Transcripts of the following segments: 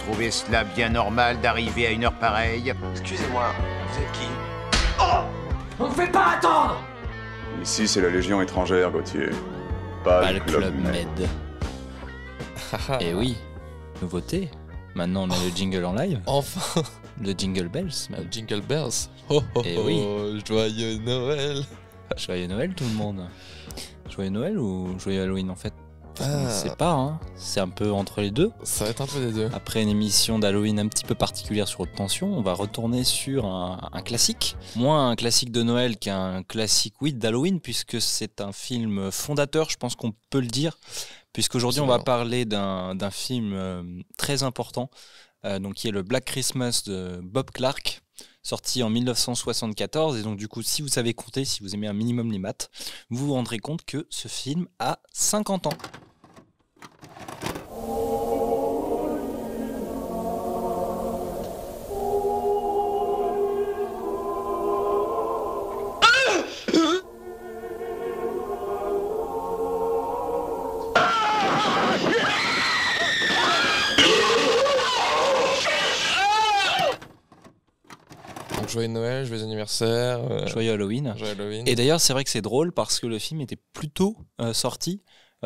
trouvez cela bien normal d'arriver à une heure pareille? Excusez-moi, vous êtes qui? On ne fait pas attendre! Ici, c'est la Légion étrangère, Gauthier. Pas le Club Med. Et oui, nouveauté. Maintenant, on a le jingle en live. Enfin. Le Jingle Bells, même. Le Jingle Bells. Oh, oh, Et oh, oui. Joyeux Noël. Joyeux Noël, tout le monde. Joyeux Noël ou joyeux Halloween, en fait? On ne Ah, sait pas, hein. C'est un peu entre les deux. ça va être un peu des deux. Après une émission d'Halloween un petit peu particulière sur Haute Tension, on va retourner sur un classique. Moins un classique de Noël qu'un classique, oui, d'Halloween, puisque c'est un film fondateur, je pense qu'on peut le dire, puisqu'aujourd'hui on va parler d'un film très important, donc qui est le Black Christmas de Bob Clark, sorti en 1974. Et donc du coup, si vous savez compter, si vous aimez un minimum les maths, vous vous rendrez compte que ce film a 50 ans. Donc joyeux Noël, joyeux anniversaire. Joyeux Halloween. Joyeux Halloween. Et d'ailleurs, c'est vrai que c'est drôle parce que le film était plutôt sorti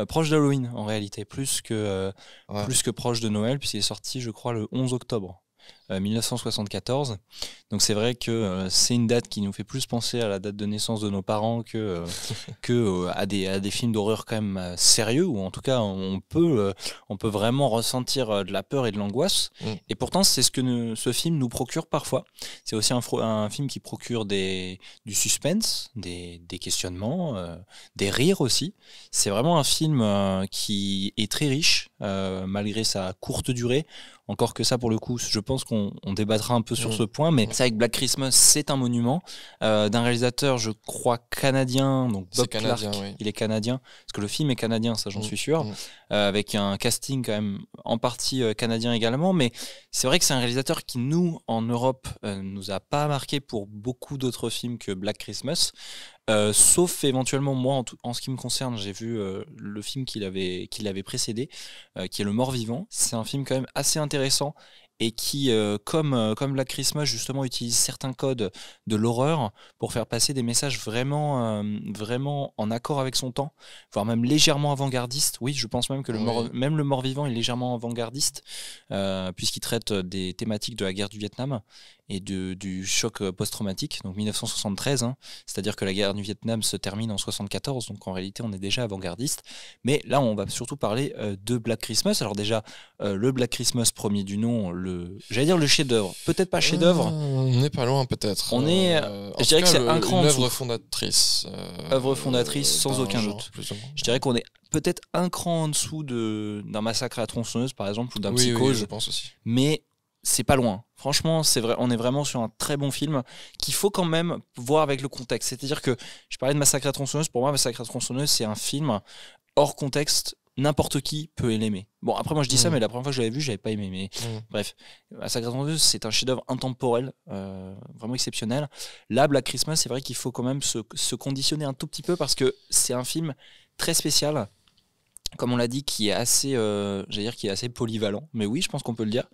proche d'Halloween en réalité, plus que proche de Noël, puisqu'il est sorti, je crois, le 11 octobre 1974. Donc c'est vrai que c'est une date qui nous fait plus penser à la date de naissance de nos parents que à des films d'horreur quand même sérieux, ou en tout cas on peut vraiment ressentir de la peur et de l'angoisse. Et pourtant c'est ce que ce film nous procure parfois. C'est aussi un film qui procure du suspense, des questionnements, des rires aussi. C'est vraiment un film qui est très riche malgré sa courte durée. Encore que ça, pour le coup, je pense qu'on débattra un peu sur ce point, mais c'est avec Black Christmas, c'est un monument d'un réalisateur, je crois, canadien, donc Bob Clark, oui. Il est canadien, parce que le film est canadien, ça j'en suis sûr, avec un casting quand même en partie canadien également, mais c'est vrai que c'est un réalisateur qui, nous, en Europe, nous a pas marqué pour beaucoup d'autres films que Black Christmas. Sauf éventuellement moi en ce qui me concerne, j'ai vu le film qui l'avait précédé, qui est Le Mort-Vivant. C'est un film quand même assez intéressant et qui, comme Black Christmas justement, utilise certains codes de l'horreur pour faire passer des messages vraiment en accord avec son temps, voire même légèrement avant-gardiste. Oui, je pense même que même Le Mort-Vivant est légèrement avant-gardiste, puisqu'il traite des thématiques de la guerre du Vietnam et du choc post-traumatique, donc 1973, hein, c'est-à-dire que la guerre du Vietnam se termine en 74, donc en réalité on est déjà avant-gardiste. Mais là on va surtout parler de Black Christmas. Alors déjà, le Black Christmas premier du nom, j'allais dire le chef-d'œuvre, peut-être pas chef-d'œuvre. On n'est pas loin peut-être. On est, je dirais que c'est un cran en dessous. Une œuvre fondatrice. Œuvre fondatrice sans aucun doute. Je dirais qu'on est peut-être un cran en dessous d'un Massacre à la tronçonneuse par exemple, ou d'un Psychose. Oui, je pense aussi. Mais c'est pas loin. Franchement, c'est vrai, on est vraiment sur un très bon film qu'il faut quand même voir avec le contexte. C'est-à-dire que je parlais de Massacre à la tronçonneuse. Pour moi, Massacre à la tronçonneuse, c'est un film hors contexte. N'importe qui peut l'aimer. Bon, après, moi je dis ça, mais la première fois que je l'avais vu, j'avais pas aimé. Mais bref, Massacre à la tronçonneuse, c'est un chef-d'œuvre intemporel, vraiment exceptionnel. Là, Black Christmas, c'est vrai qu'il faut quand même se conditionner un tout petit peu parce que c'est un film très spécial. Comme on l'a dit, qui est assez, qui est assez polyvalent. Mais oui, je pense qu'on peut le dire.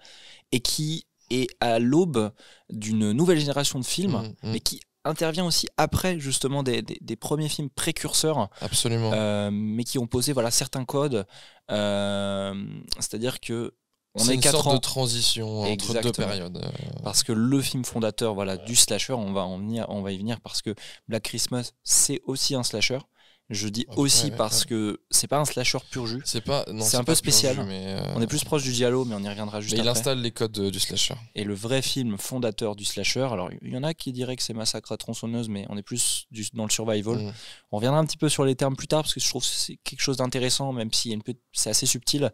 Et qui est à l'aube d'une nouvelle génération de films, mais qui intervient aussi après justement des premiers films précurseurs. Absolument. Mais qui ont posé certains codes. C'est-à-dire que c'est une sorte de transition entre deux périodes. Parce que le film fondateur du slasher, on va y venir, parce que Black Christmas, c'est aussi un slasher. Je dis aussi parce que c'est pas un slasher pur jus. C'est un peu spécial. Jus, mais on est plus proche du giallo, mais on y reviendra juste après. Il installe les codes du slasher. Et le vrai film fondateur du slasher, alors il y en a qui diraient que c'est Massacre à tronçonneuse, mais on est plus dans le survival. On reviendra un petit peu sur les termes plus tard, parce que je trouve que c'est quelque chose d'intéressant, même si c'est assez subtil.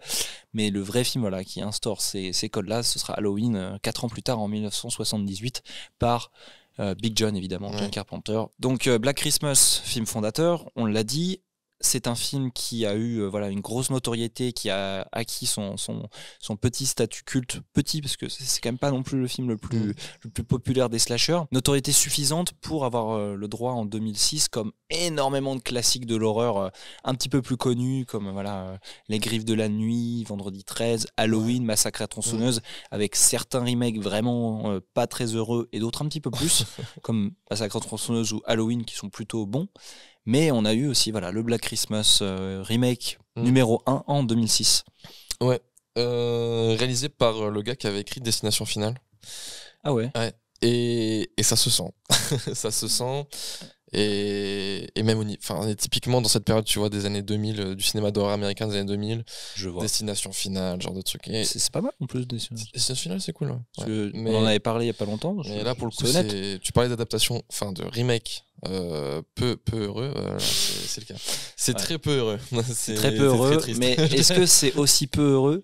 Mais le vrai film qui instaure ces codes-là, ce sera Halloween, 4 ans plus tard, en 1978, par Big John, évidemment, John Carpenter. Donc Black Christmas, film fondateur, on l'a dit. c'est un film qui a eu une grosse notoriété, qui a acquis son petit statut culte, petit parce que c'est quand même pas non plus le film le plus populaire des slashers. Notoriété suffisante pour avoir le droit en 2006, comme énormément de classiques de l'horreur un petit peu plus connus, comme Les Griffes de la Nuit, Vendredi 13, Halloween, Massacre à tronçonneuse, avec certains remakes vraiment pas très heureux et d'autres un petit peu plus, comme Massacre à tronçonneuse ou Halloween, qui sont plutôt bons. Mais on a eu aussi le Black Christmas remake numéro 1 en 2006. Ouais, réalisé par le gars qui avait écrit Destination Finale. Ah ouais. Et ça se sent. Ça se sent. Et même typiquement dans cette période, tu vois, des années 2000, du cinéma d'horreur américain des années 2000, je vois. Destination Finale, genre de trucs. Et c'est pas mal en plus. Destination Finale, c'est cool. Ouais. Mais on en avait parlé il y a pas longtemps. Mais là, pour le coup, tu parlais d'adaptation, de remake peu heureux. C'est le cas. C'est très peu heureux. C'est très peu heureux. Mais est-ce que c'est aussi peu heureux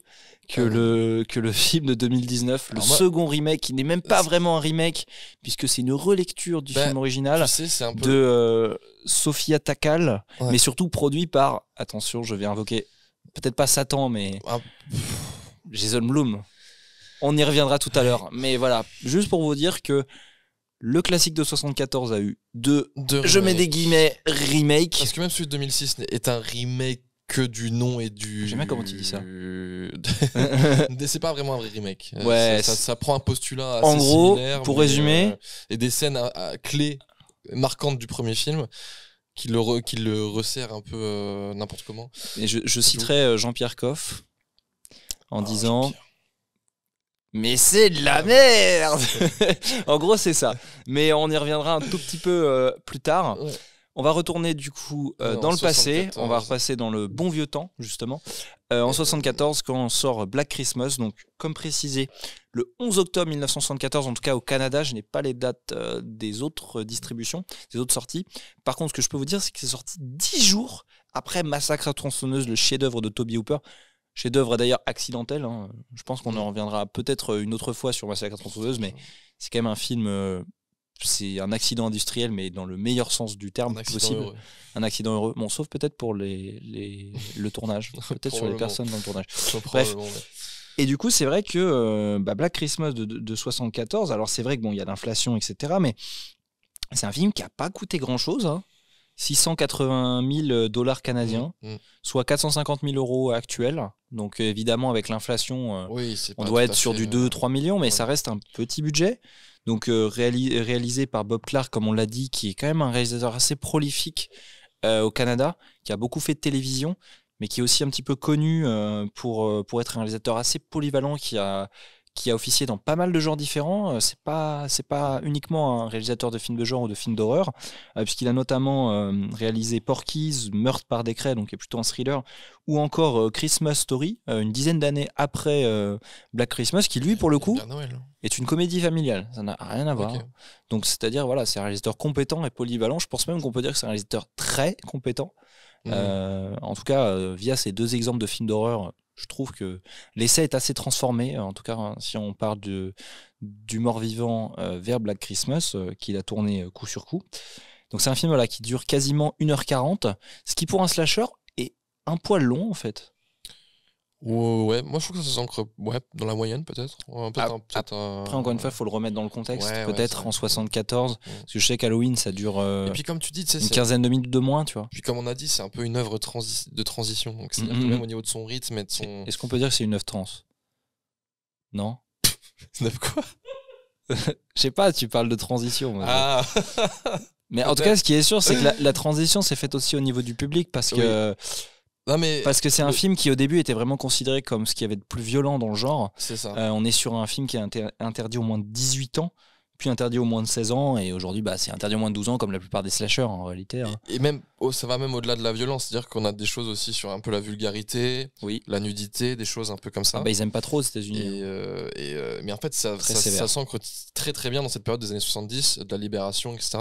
que le film de 2019, second remake, qui n'est même pas vraiment un remake, puisque c'est une relecture du film original c'est un peu... de Sofia Takal, mais surtout produit par, attention, je vais invoquer, peut-être pas Satan, mais Jason Blum. On y reviendra tout à l'heure. Mais voilà, juste pour vous dire que le classique de 74 a eu deux je mets des guillemets, remake. Parce que même celui de 2006 est un remake que du nom et du... J'aime bien comment tu dis ça. C'est pas vraiment un vrai remake. Ouais, ça prend un postulat assez en gros, similaire, pour résumer... et des scènes clés marquantes du premier film qui le resserrent un peu n'importe comment. Et je citerai Jean-Pierre Coff en disant... Jean-Pierre. Mais c'est de la merde. En gros, c'est ça. Mais on y reviendra un tout petit peu plus tard. Ouais. On va retourner du coup dans le passé. On va repasser dans le bon vieux temps, justement. En 74, quand on sort Black Christmas, donc comme précisé, le 11 octobre 1974, en tout cas au Canada. Je n'ai pas les dates des autres distributions, des autres sorties. Par contre, ce que je peux vous dire, c'est que c'est sorti 10 jours après Massacre à tronçonneuse, le chef-d'œuvre de Tobe Hooper. Chef-d'œuvre d'ailleurs accidentel. Je pense qu'on en reviendra peut-être une autre fois sur Massacre à tronçonneuse, mais c'est quand même un film. C'est un accident industriel, mais dans le meilleur sens du terme possible. Un accident heureux. Bon, sauf peut-être pour le tournage. Peut-être sur les personnes dans le tournage. Bref. Et du coup, c'est vrai que Black Christmas de 74, alors c'est vrai que il y a l'inflation, etc. Mais c'est un film qui n'a pas coûté grand-chose. 680 000 dollars canadiens, soit 450 000 euros actuels. Donc évidemment, avec l'inflation, on doit être sur du 2-3 millions, mais ça reste un petit budget. Donc réalisé par Bob Clark, comme on l'a dit, qui est quand même un réalisateur assez prolifique au Canada, qui a beaucoup fait de télévision, mais qui est aussi un petit peu connu pour être un réalisateur assez polyvalent, qui a officié dans pas mal de genres différents. C'est pas uniquement un réalisateur de films de genre ou de films d'horreur, puisqu'il a notamment réalisé Porky's, Meurtre par décret, donc qui est plutôt un thriller, ou encore Christmas Story, une dizaine d'années après Black Christmas, qui lui, pour le coup, est une comédie familiale. Ça n'a rien à voir. Donc c'est-à-dire, c'est un réalisateur compétent et polyvalent. Je pense même qu'on peut dire que c'est un réalisateur très compétent. En tout cas, via ces deux exemples de films d'horreur, je trouve que l'essai est assez transformé. En tout cas, si on parle du mort-vivant vers Black Christmas, qu'il a tourné coup sur coup. Donc c'est un film qui dure quasiment 1h40, ce qui pour un slasher est un poil long en fait. Ouais, moi je trouve que ça s'ancre dans la moyenne peut-être. Après, encore une fois, il faut le remettre dans le contexte. Peut-être en 74, parce que je sais qu'Halloween ça dure et puis, comme tu dis, une quinzaine de minutes de moins, tu vois. Puis comme on a dit, c'est un peu une œuvre de transition. Donc c'est même au niveau de son rythme et de son... Est-ce qu'on peut dire que c'est une œuvre trans ? Non. Une œuvre quoi ? Je sais pas, tu parles de transition. Mais en tout cas, ce qui est sûr, c'est que la transition s'est faite aussi au niveau du public, parce que... Parce que c'est un film qui au début était vraiment considéré comme ce qu'il y avait de plus violent dans le genre. C'est ça. On est sur un film qui est interdit au moins de 18 ans, puis interdit au moins de 16 ans, et aujourd'hui c'est interdit au moins de 12 ans comme la plupart des slashers en réalité. Et même, ça va même au-delà de la violence, c'est-à-dire qu'on a des choses aussi sur un peu la vulgarité, la nudité, des choses un peu comme ça. Ils aiment pas trop aux États-Unis. Mais en fait, ça s'ancre très très bien dans cette période des années 70, de la libération, etc.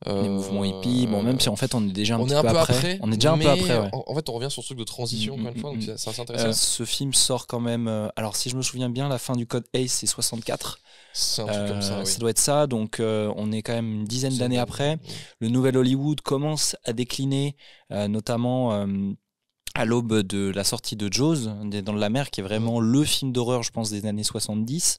Les mouvements hippies, même si en fait on est déjà un peu après. On est déjà un peu après. En fait, on revient sur ce truc de transition encore une fois, donc c'est assez intéressant. Ce film sort quand même. Alors, si je me souviens bien, la fin du code ACE c'est 64. C'est un truc comme ça. Ça doit entouré de ça. Donc on est quand même une dizaine d'années après. Le nouvel Hollywood commence à décliner, notamment à l'aube de la sortie de Jaws, des Dents de la Mer, qui est vraiment le film d'horreur, je pense, des années 70.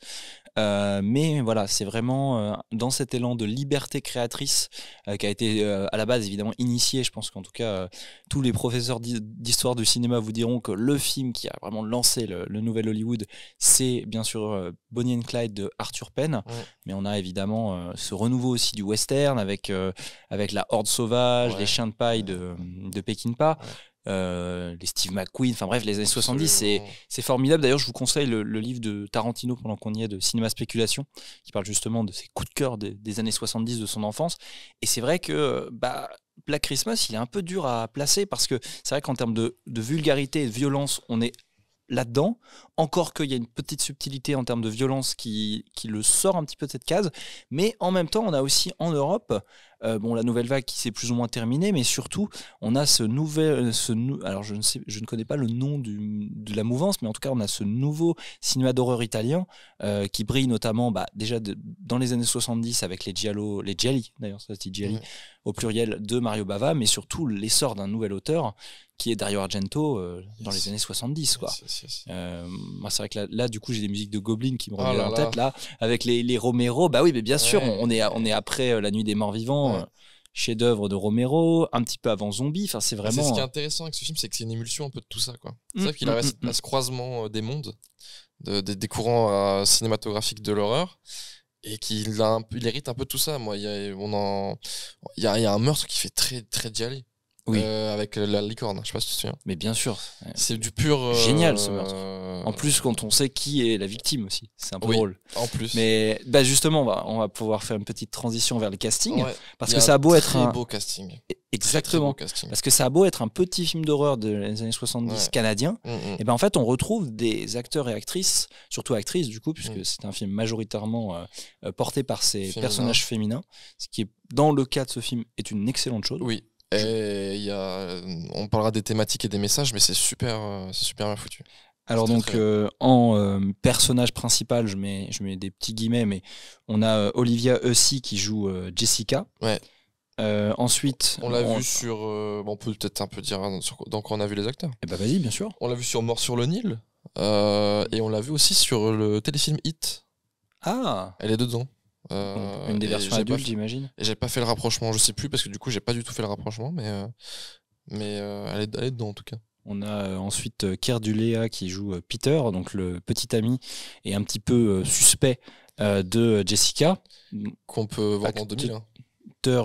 Mais voilà, c'est vraiment dans cet élan de liberté créatrice qui a été à la base évidemment initié. Je pense qu'en tout cas, tous les professeurs d'histoire du cinéma vous diront que le film qui a vraiment lancé le nouvel Hollywood, c'est bien sûr Bonnie and Clyde de Arthur Penn. Mais on a évidemment ce renouveau aussi du western avec la Horde sauvage, les chiens de paille de Peckinpah. Les Steve McQueen, enfin bref, les années 70, c'est formidable. D'ailleurs, je vous conseille le livre de Tarantino, pendant qu'on y est, de Cinéma Spéculation, qui parle justement de ses coups de cœur des années 70, de son enfance. Et c'est vrai que Black Christmas, il est un peu dur à placer, parce que c'est vrai qu'en termes de vulgarité et de violence, on est là-dedans, encore qu'il y a une petite subtilité en termes de violence qui le sort un petit peu de cette case, mais en même temps on a aussi en Europe la nouvelle vague qui s'est plus ou moins terminée, mais surtout on a alors je ne connais pas le nom de la mouvance, mais en tout cas on a ce nouveau cinéma d'horreur italien qui brille notamment déjà dans les années 70 avec les Gialli, d'ailleurs ça se dit Gialli au pluriel, de Mario Bava, mais surtout l'essor d'un nouvel auteur qui est Dario Argento dans les années 70 quoi. Moi c'est vrai que là du coup j'ai des musiques de Goblin qui me reviennent en tête là, avec les Romero. Bah oui, mais bien sûr, on est après La Nuit des Morts Vivants, chef-d'œuvre de Romero, un petit peu avant Zombie. Enfin c'est vraiment. C'est ce qui est intéressant avec ce film, c'est que c'est une émulsion un peu de tout ça quoi. C'est vrai qu'il a à ce croisement des mondes, des courants cinématographiques de l'horreur. Et qu'il hérite un peu de tout ça. Moi, il y a un meurtre qui fait très très Gialli. Avec la licorne, je sais pas si tu te souviens. Mais bien sûr. C'est du pur. Génial ce meurtre. En plus, quand on sait qui est la victime aussi. C'est un peu drôle. En plus. Mais justement, on va pouvoir faire une petite transition vers le casting. Parce que ça a beau être un. Très beau casting. Exactement. Très beau casting. Parce que ça a beau être un petit film d'horreur des années 70 canadien. Et en fait, on retrouve des acteurs et actrices, surtout actrices du coup, puisque c'est un film majoritairement porté par ces personnages féminins. Ce qui, dans le cas de ce film, est une excellente chose. Oui. Et on parlera des thématiques et des messages, mais c'est super bien foutu. Alors donc en personnage principal, je mets des petits guillemets, mais on a Olivia Hussey qui joue Jessica. Ensuite, on l'a vu sur. On peut peut-être un peu dire dans quoi on a vu les acteurs. Eh ben vas-y, bien sûr. On l'a vu sur Mort sur le Nil, et on l'a vu aussi sur le téléfilm Hit. Ah. Elle est dedans. Une des versions adultes, j'imagine. Et j'ai pas fait le rapprochement, je sais plus, parce que du coup j'ai pas du tout fait le rapprochement, mais elle est dedans en tout cas. On a ensuite Keir Dullea qui joue Peter, donc le petit ami et un petit peu suspect de Jessica, qu'on peut voir dans 2001.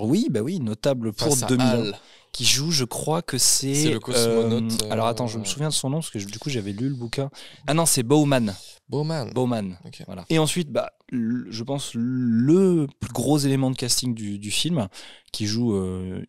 Oui, notable pour 2001. Qui joue, je crois que c'est le cosmonaute. Alors attends, je me souviens de son nom parce que du coup j'avais lu le bouquin. Ah non, c'est Bowman. Okay. Voilà. Et ensuite, je pense le plus gros élément de casting du film, qui joue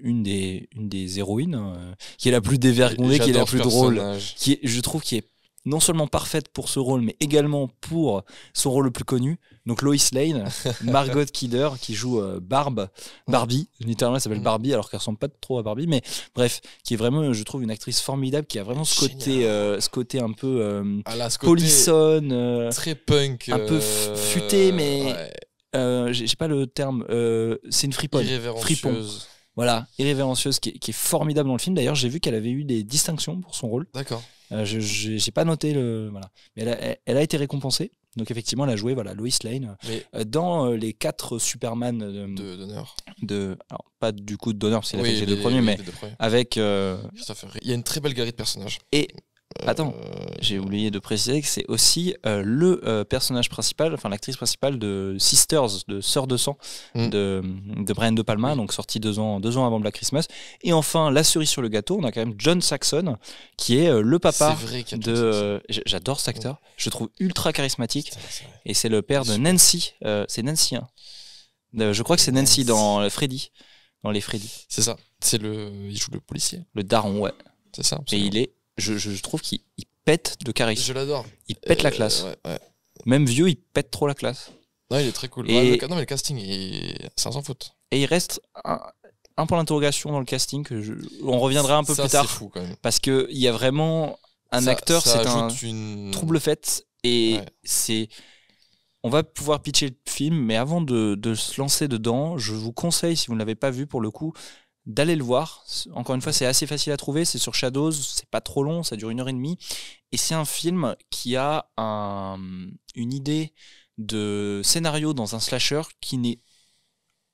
une des héroïnes, qui est la plus dévergondée, qui est la plus drôle, je trouve qui est non seulement parfaite pour ce rôle, mais également pour son rôle le plus connu. Donc Lois Lane, Margot Kidder, qui joue Barbie. Littéralement, elle s'appelle Barbie, alors qu'elle ressemble pas trop à Barbie, mais bref, qui est vraiment, je trouve, une actrice formidable, qui a vraiment ce côté un peu polissonne, très punk, un peu futé, mais j'ai pas le terme. C'est une friponne. Irrévérencieuse. Voilà, irrévérencieuse, qui est formidable dans le film. D'ailleurs, j'ai vu qu'elle avait eu des distinctions pour son rôle. D'accord. J'ai pas noté voilà, mais elle a été récompensée. Donc effectivement, elle a joué Lois Lane dans les 4 Superman d'honneur. Alors pas du coup d'honneur parce qu'elle a fait les 2 premiers, mais avec. Il y a une très belle galerie de personnages. Et attends, j'ai oublié de préciser que c'est aussi le personnage principal, enfin l'actrice principale de Sisters, de Sœurs de sang, de Brian De Palma, donc sorti 2 ans avant Black Christmas. Et enfin, la cerise sur le gâteau, on a quand même John Saxon, qui est le papa de. J'adore cet acteur, je le trouve ultra charismatique, et c'est le père de Nancy. C'est Nancy, hein. Je crois que c'est Nancy dans Freddy, dans les Freddy. C'est ça. Il joue le policier. Le daron, ouais. C'est ça. Absolument. Et il est. Je trouve qu'il pète de charisme. Je l'adore. Il pète la classe. Ouais. Même vieux, il pète trop la classe. Non, il est très cool. Et le casting, c'est sans faute. Et il reste un point d'interrogation dans le casting on reviendra un peu plus tard. C'est fou quand même. Parce qu'il y a vraiment un acteur, c'est un trouble fait. Et on va pouvoir pitcher le film, mais avant de se lancer dedans, je vous conseille, si vous ne l'avez pas vu pour le coup, d'aller le voir. Encore une fois, c'est assez facile à trouver, c'est sur Shadows, c'est pas trop long, ça dure 1h30, et c'est un film qui a une idée de scénario dans un slasher qui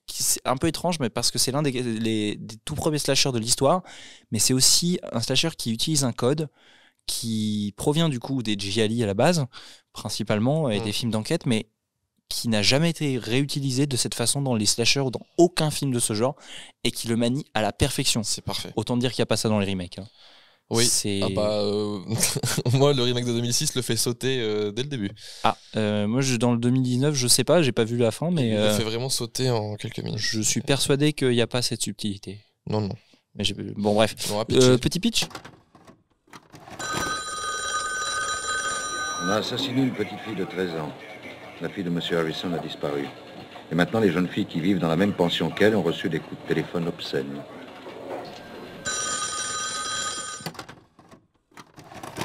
c'est un peu étrange, mais parce que c'est l'un des tout premiers slashers de l'histoire, mais c'est aussi un slasher qui utilise un code qui provient du coup des Gialli à la base, principalement, et des films d'enquête, mais qui n'a jamais été réutilisé de cette façon dans les slashers ou dans aucun film de ce genre, et qui le manie à la perfection. C'est parfait. Autant dire qu'il n'y a pas ça dans les remakes. Hein. Oui, moi le remake de 2006 le fait sauter dès le début. Moi dans le 2019, je sais pas, j'ai pas vu la fin, mais... Il le fait vraiment sauter en quelques minutes. Je suis persuadé qu'il n'y a pas cette subtilité. Non. Mais bon bref, petit pitch. On a assassiné une petite fille de 13 ans. La fille de M. Harrison a disparu. Et maintenant, les jeunes filles qui vivent dans la même pension qu'elle ont reçu des coups de téléphone obscènes.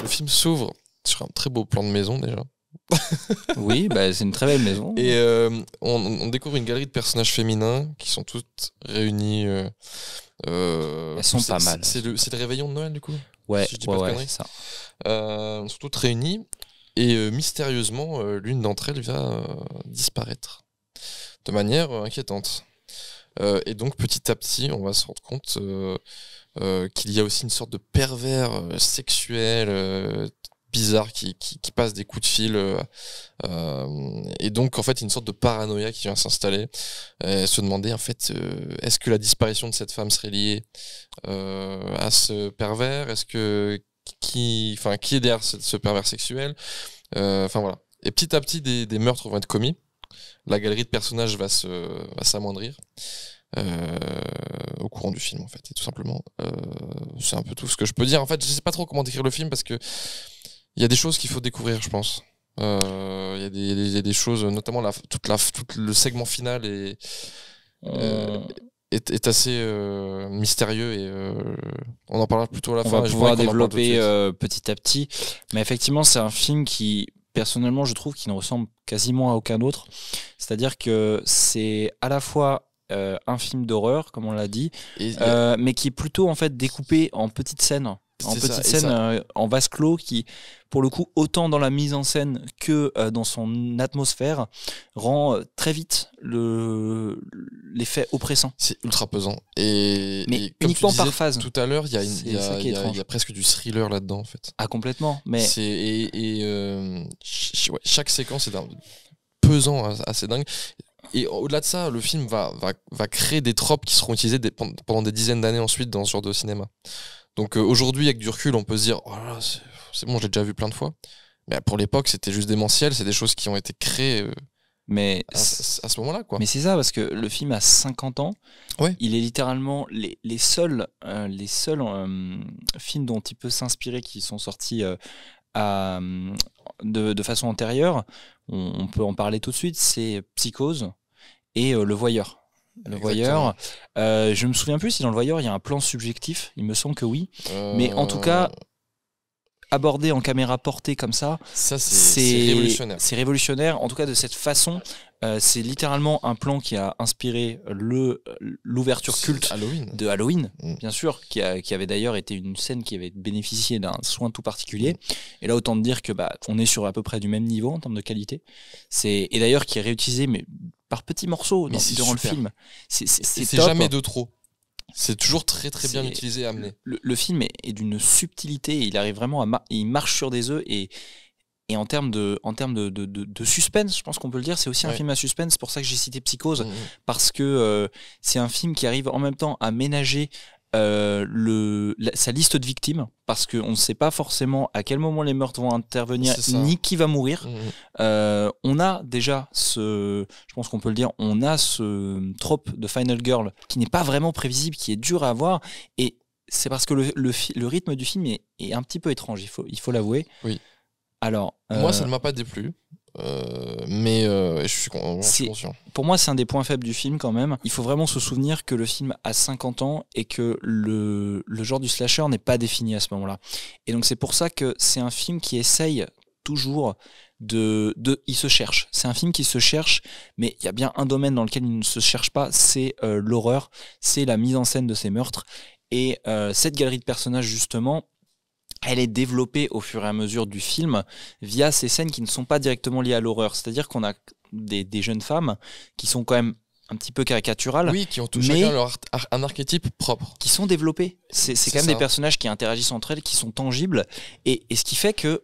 Le film s'ouvre sur un très beau plan de maison déjà. Oui, c'est une très belle maison. Et on découvre une galerie de personnages féminins qui sont toutes réunies. Elles sont pas mal. C'est le réveillon de Noël du coup. Ouais, si je dis pas de conneries. ça. Elles sont toutes réunies et mystérieusement, l'une d'entre elles va disparaître de manière inquiétante. Et donc petit à petit, on va se rendre compte qu'il y a aussi une sorte de pervers sexuel bizarre qui passe des coups de fil et donc en fait une sorte de paranoïa qui vient s'installer, se demander en fait est-ce que la disparition de cette femme serait liée à ce pervers, est-ce que qui est derrière ce pervers sexuel, voilà, et petit à petit des meurtres vont être commis, la galerie de personnages va s'amoindrir au courant du film en fait, et tout simplement c'est un peu tout ce que je peux dire en fait. Je sais pas trop comment décrire le film parce que il y a des choses qu'il faut découvrir, je pense. Il y a des choses, notamment tout le segment final est assez mystérieux et on en parlera plutôt à la fin. On va pouvoir développer petit à petit. Mais effectivement, c'est un film qui, personnellement, je trouve qu'il ne ressemble quasiment à aucun autre. C'est-à-dire que c'est à la fois un film d'horreur, comme on l'a dit, mais qui est plutôt en fait découpé en petites scènes. En vase clos qui, pour le coup, autant dans la mise en scène que dans son atmosphère, rend très vite l'effet oppressant. C'est ultra pesant. Mais uniquement par phase. Tout à l'heure, il y a presque du thriller là-dedans, en fait. Ah, complètement. Mais... chaque séquence est pesant, assez dingue. Et au-delà de ça, le film va créer des tropes qui seront utilisées pendant des dizaines d'années ensuite dans ce genre de cinéma. Donc aujourd'hui, avec du recul, on peut se dire oh là là, c'est bon, j'ai déjà vu plein de fois. Mais pour l'époque, c'était juste démentiel. C'est des choses qui ont été créées à ce moment-là, quoi. Mais c'est ça, parce que le film a 50 ans. Ouais. Il est littéralement les seuls films dont il peut s'inspirer qui sont sortis de façon antérieure. On peut en parler tout de suite. C'est Psychose et Le Voyeur. Le Voyeur, je me souviens plus si dans Le Voyeur il y a un plan subjectif, il me semble que oui, mais en tout cas abordé en caméra portée comme ça, c'est révolutionnaire. C'est révolutionnaire, en tout cas de cette façon. C'est littéralement un plan qui a inspiré l'ouverture culte de Halloween, bien sûr, qui avait d'ailleurs été une scène qui avait bénéficié d'un soin tout particulier. Et là, autant dire que on est sur à peu près du même niveau en termes de qualité. Et d'ailleurs qui est réutilisé, mais par petits morceaux durant le film. C'est jamais de trop. C'est toujours très très bien utilisé et amené. Le film est d'une subtilité, il arrive vraiment il marche sur des œufs et en termes de suspense, je pense qu'on peut le dire, c'est aussi un film à suspense. C'est pour ça que j'ai cité Psychose, parce que c'est un film qui arrive en même temps à ménager sa liste de victimes, parce qu'on ne sait pas forcément à quel moment les meurtres vont intervenir, ni qui va mourir. On a déjà je pense qu'on peut le dire, on a ce trope de Final Girl qui n'est pas vraiment prévisible, qui est dur à avoir, et c'est parce que le rythme du film est un petit peu étrange, il faut l'avouer. Oui. Alors, moi, ça ne m'a pas déplu, mais je suis conscient. Pour moi, c'est un des points faibles du film quand même. Il faut vraiment se souvenir que le film a 50 ans et que le genre du slasher n'est pas défini à ce moment-là. Et donc c'est pour ça que c'est un film qui essaye toujours il se cherche. C'est un film qui se cherche, mais il y a bien un domaine dans lequel il ne se cherche pas, c'est l'horreur, c'est la mise en scène de ces meurtres. Et cette galerie de personnages, justement, elle est développée au fur et à mesure du film via ces scènes qui ne sont pas directement liées à l'horreur. C'est-à-dire qu'on a des jeunes femmes qui sont quand même un petit peu caricaturales. Oui, qui ont tout chacun un archétype propre. Qui sont développés. C'est quand même des personnages qui interagissent entre elles, qui sont tangibles. Et ce qui fait que,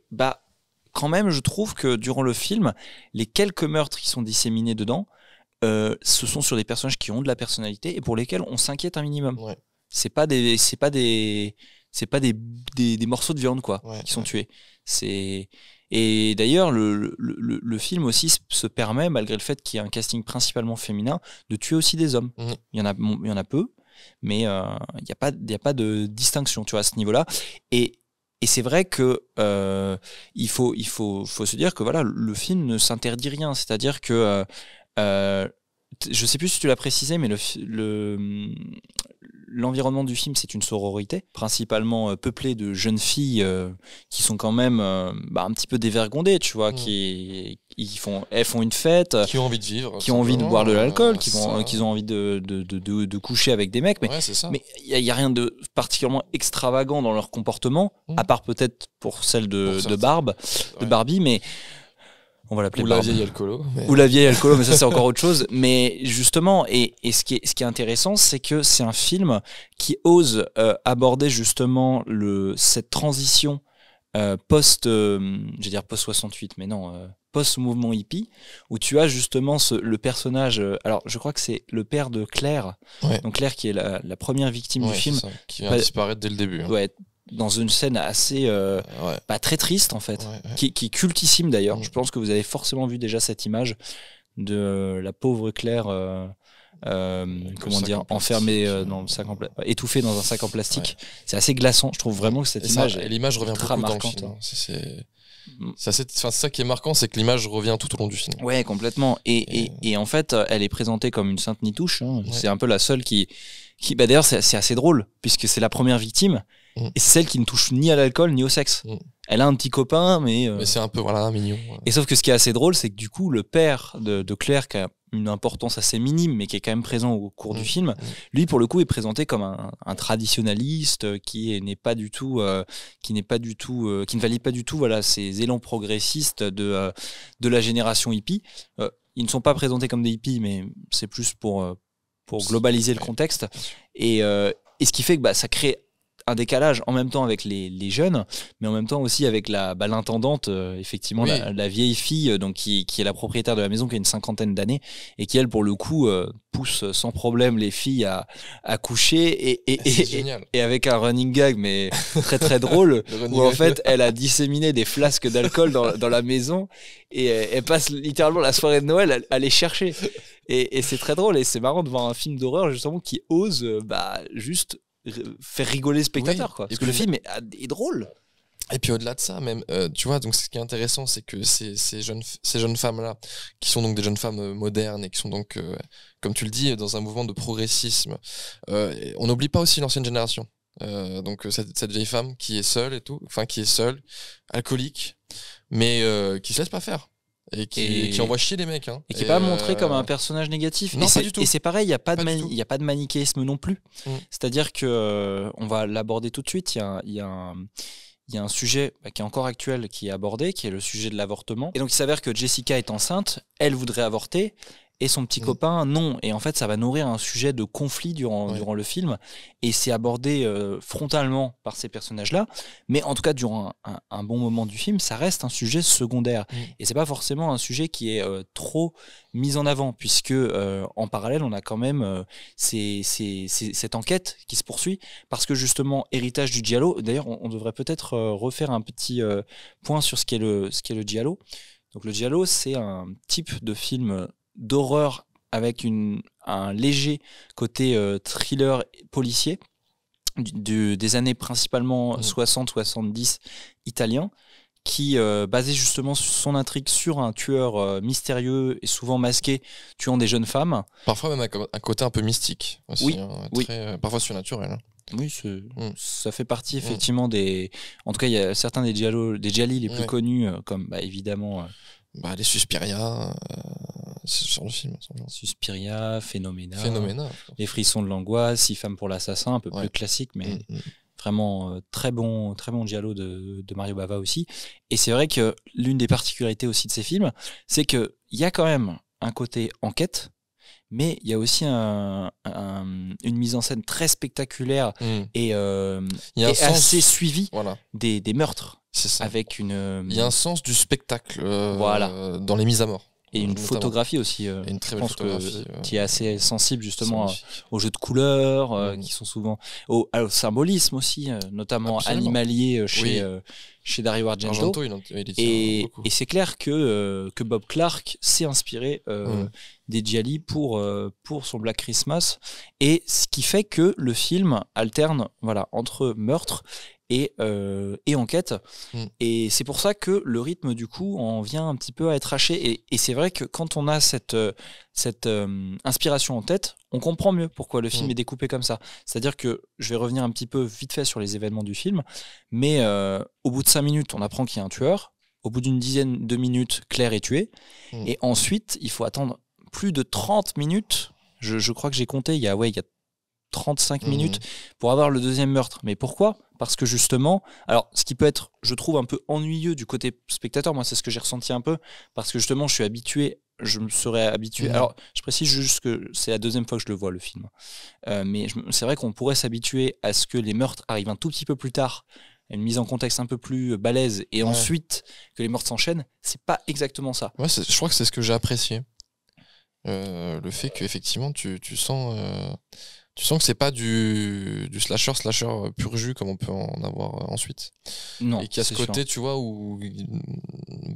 quand même, je trouve que durant le film, les quelques meurtres qui sont disséminés dedans, ce sont sur des personnages qui ont de la personnalité et pour lesquels on s'inquiète un minimum. Ouais. C'est pas des morceaux de viande qui sont tués. Et d'ailleurs le film aussi se permet, malgré le fait qu'il y ait un casting principalement féminin, de tuer aussi des hommes. Il y en a peu, mais il y a pas de distinction, tu vois, à ce niveau-là. Et c'est vrai que il faut se dire que voilà, le film ne s'interdit rien, c'est-à-dire que je sais plus si tu l'as précisé, mais l'environnement du film, c'est une sororité, principalement peuplée de jeunes filles qui sont quand même un petit peu dévergondées, tu vois, elles font une fête, qui ont envie de vivre, qui ont envie de boire de l'alcool, qui ont envie de coucher avec des mecs, mais il y a rien de particulièrement extravagant dans leur comportement, à part peut-être pour celle de Barbie, mais on va l'appeler ou la vieille alcoolo. Ou la vieille alcoolo, mais ça c'est encore autre chose. Mais justement, et ce qui est intéressant, c'est que c'est un film qui ose aborder justement cette transition post 68, mais non, post-mouvement hippie, où tu as justement le personnage, alors je crois que c'est le père de Claire, donc Claire qui est la première victime du film. Qui vient disparaître dès le début. Ouais, dans une scène assez très triste en fait, qui est cultissime d'ailleurs. Je pense que vous avez forcément vu déjà cette image de la pauvre Claire enfermée dans le sac étouffée dans un sac en plastique. C'est assez glaçant, je trouve vraiment que cette image et l'image revient beaucoup marquante dans le film. C'est ça qui est marquant, c'est que l'image revient tout au long du film. Ouais, complètement. Et en fait, elle est présentée comme une sainte nitouche. C'est un peu la seule qui d'ailleurs, c'est assez drôle, puisque c'est la première victime, et c'est celle qui ne touche ni à l'alcool ni au sexe. Elle a un petit copain, mais c'est un peu mignon. Et sauf que ce qui est assez drôle, c'est que du coup, le père de Claire, qui a une importance assez minime, mais qui est quand même présent au cours du film, lui, pour le coup, est présenté comme un traditionnaliste qui ne valide pas du tout ces élans progressistes de la génération hippie. Ils ne sont pas présentés comme des hippies, mais c'est plus pour globaliser le contexte. Et ce qui fait que ça crée un décalage en même temps avec les jeunes, mais en même temps aussi avec l'intendante, effectivement, la vieille fille, donc qui est la propriétaire de la maison, qui a une 50aine d'années, et qui, elle, pour le coup, pousse sans problème les filles à coucher, et avec un running gag, mais très très drôle, où en fait, elle a disséminé des flasques d'alcool dans la maison, et elle passe littéralement la soirée de Noël à les chercher. Et c'est très drôle, et c'est marrant de voir un film d'horreur, justement, qui ose juste faire rigoler le spectateur, quoi. Parce que le film est drôle. Et puis au-delà de ça, même, tu vois, donc ce qui est intéressant, c'est que ces jeunes femmes-là, qui sont donc des jeunes femmes modernes et qui sont donc, comme tu le dis, dans un mouvement de progressisme, on n'oublie pas aussi l'ancienne génération. Donc cette vieille femme qui est seule alcoolique, mais qui se laisse pas faire. Et qui envoie chier les mecs. Et qui n'est pas montré comme un personnage négatif. Non, pas du tout. Et c'est pareil, il n'y a pas de manichéisme non plus. C'est-à-dire que, on va l'aborder tout de suite, il y a un sujet qui est encore actuel, qui est abordé, qui est le sujet de l'avortement. Et donc il s'avère que Jessica est enceinte, elle voudrait avorter, et son petit copain non. Et en fait, ça va nourrir un sujet de conflit durant le film, et c'est abordé frontalement par ces personnages-là, mais en tout cas durant un bon moment du film, ça reste un sujet secondaire, et c'est pas forcément un sujet qui est trop mis en avant, puisque en parallèle on a quand même cette enquête qui se poursuit, parce que justement, héritage du giallo, d'ailleurs on devrait peut-être refaire un petit point sur ce qu'est le giallo. Donc le giallo, c'est un type de film d'horreur avec un léger côté thriller policier des années principalement 60-70 italien, qui basé justement sur son intrigue sur un tueur mystérieux et souvent masqué tuant des jeunes femmes. Parfois même un côté un peu mystique aussi, oui. parfois surnaturel. Oui, ça fait partie effectivement des. En tout cas, il y a certains des gialli les plus connus, comme évidemment. Les Suspiria, c'est sur le film. Suspiria, Phénoména. Les Frissons de l'angoisse, 6 femmes pour l'assassin, un peu plus classique, mais vraiment très bon giallo de Mario Bava aussi. Et c'est vrai que l'une des particularités aussi de ces films, c'est qu'il y a quand même un côté enquête, mais il y a aussi une mise en scène très spectaculaire et assez suivie des meurtres. C'est ça. Avec il y a un sens du spectacle dans les mises à mort. Et une photographie aussi, une très belle photographie, qui est assez sensible justement aux jeux de couleurs, qui sont souvent au symbolisme aussi, notamment animalier chez Dario Argento. Et c'est clair que Bob Clark s'est inspiré des gialli pour son Black Christmas, et ce qui fait que le film alterne entre meurtre et enquête, et c'est pour ça que le rythme du coup en vient un petit peu à être haché, et c'est vrai que quand on a cette inspiration en tête, on comprend mieux pourquoi le film est découpé comme ça. C'est-à-dire que je vais revenir un petit peu vite fait sur les événements du film, mais au bout de 5 minutes on apprend qu'il y a un tueur, au bout d'une dizaine de minutes Claire est tuée, et ensuite il faut attendre plus de 30 minutes, je crois que j'ai compté, il y a 35 minutes pour avoir le deuxième meurtre. Mais pourquoi ? Parce que justement, alors ce qui peut être, je trouve, un peu ennuyeux du côté spectateur, moi c'est ce que j'ai ressenti un peu, parce que justement je me serais habitué. Alors je précise juste que c'est la deuxième fois que je le vois, le film. Mais c'est vrai qu'on pourrait s'habituer à ce que les meurtres arrivent un tout petit peu plus tard, une mise en contexte un peu plus balèze, et ensuite que les meurtres s'enchaînent. C'est pas exactement ça. Ouais, je crois que c'est ce que j'ai apprécié. Le fait qu'effectivement tu sens que c'est pas du slasher pur jus comme on peut en avoir ensuite. Non. Et qu'il y a ce côté, sûr. Tu vois, où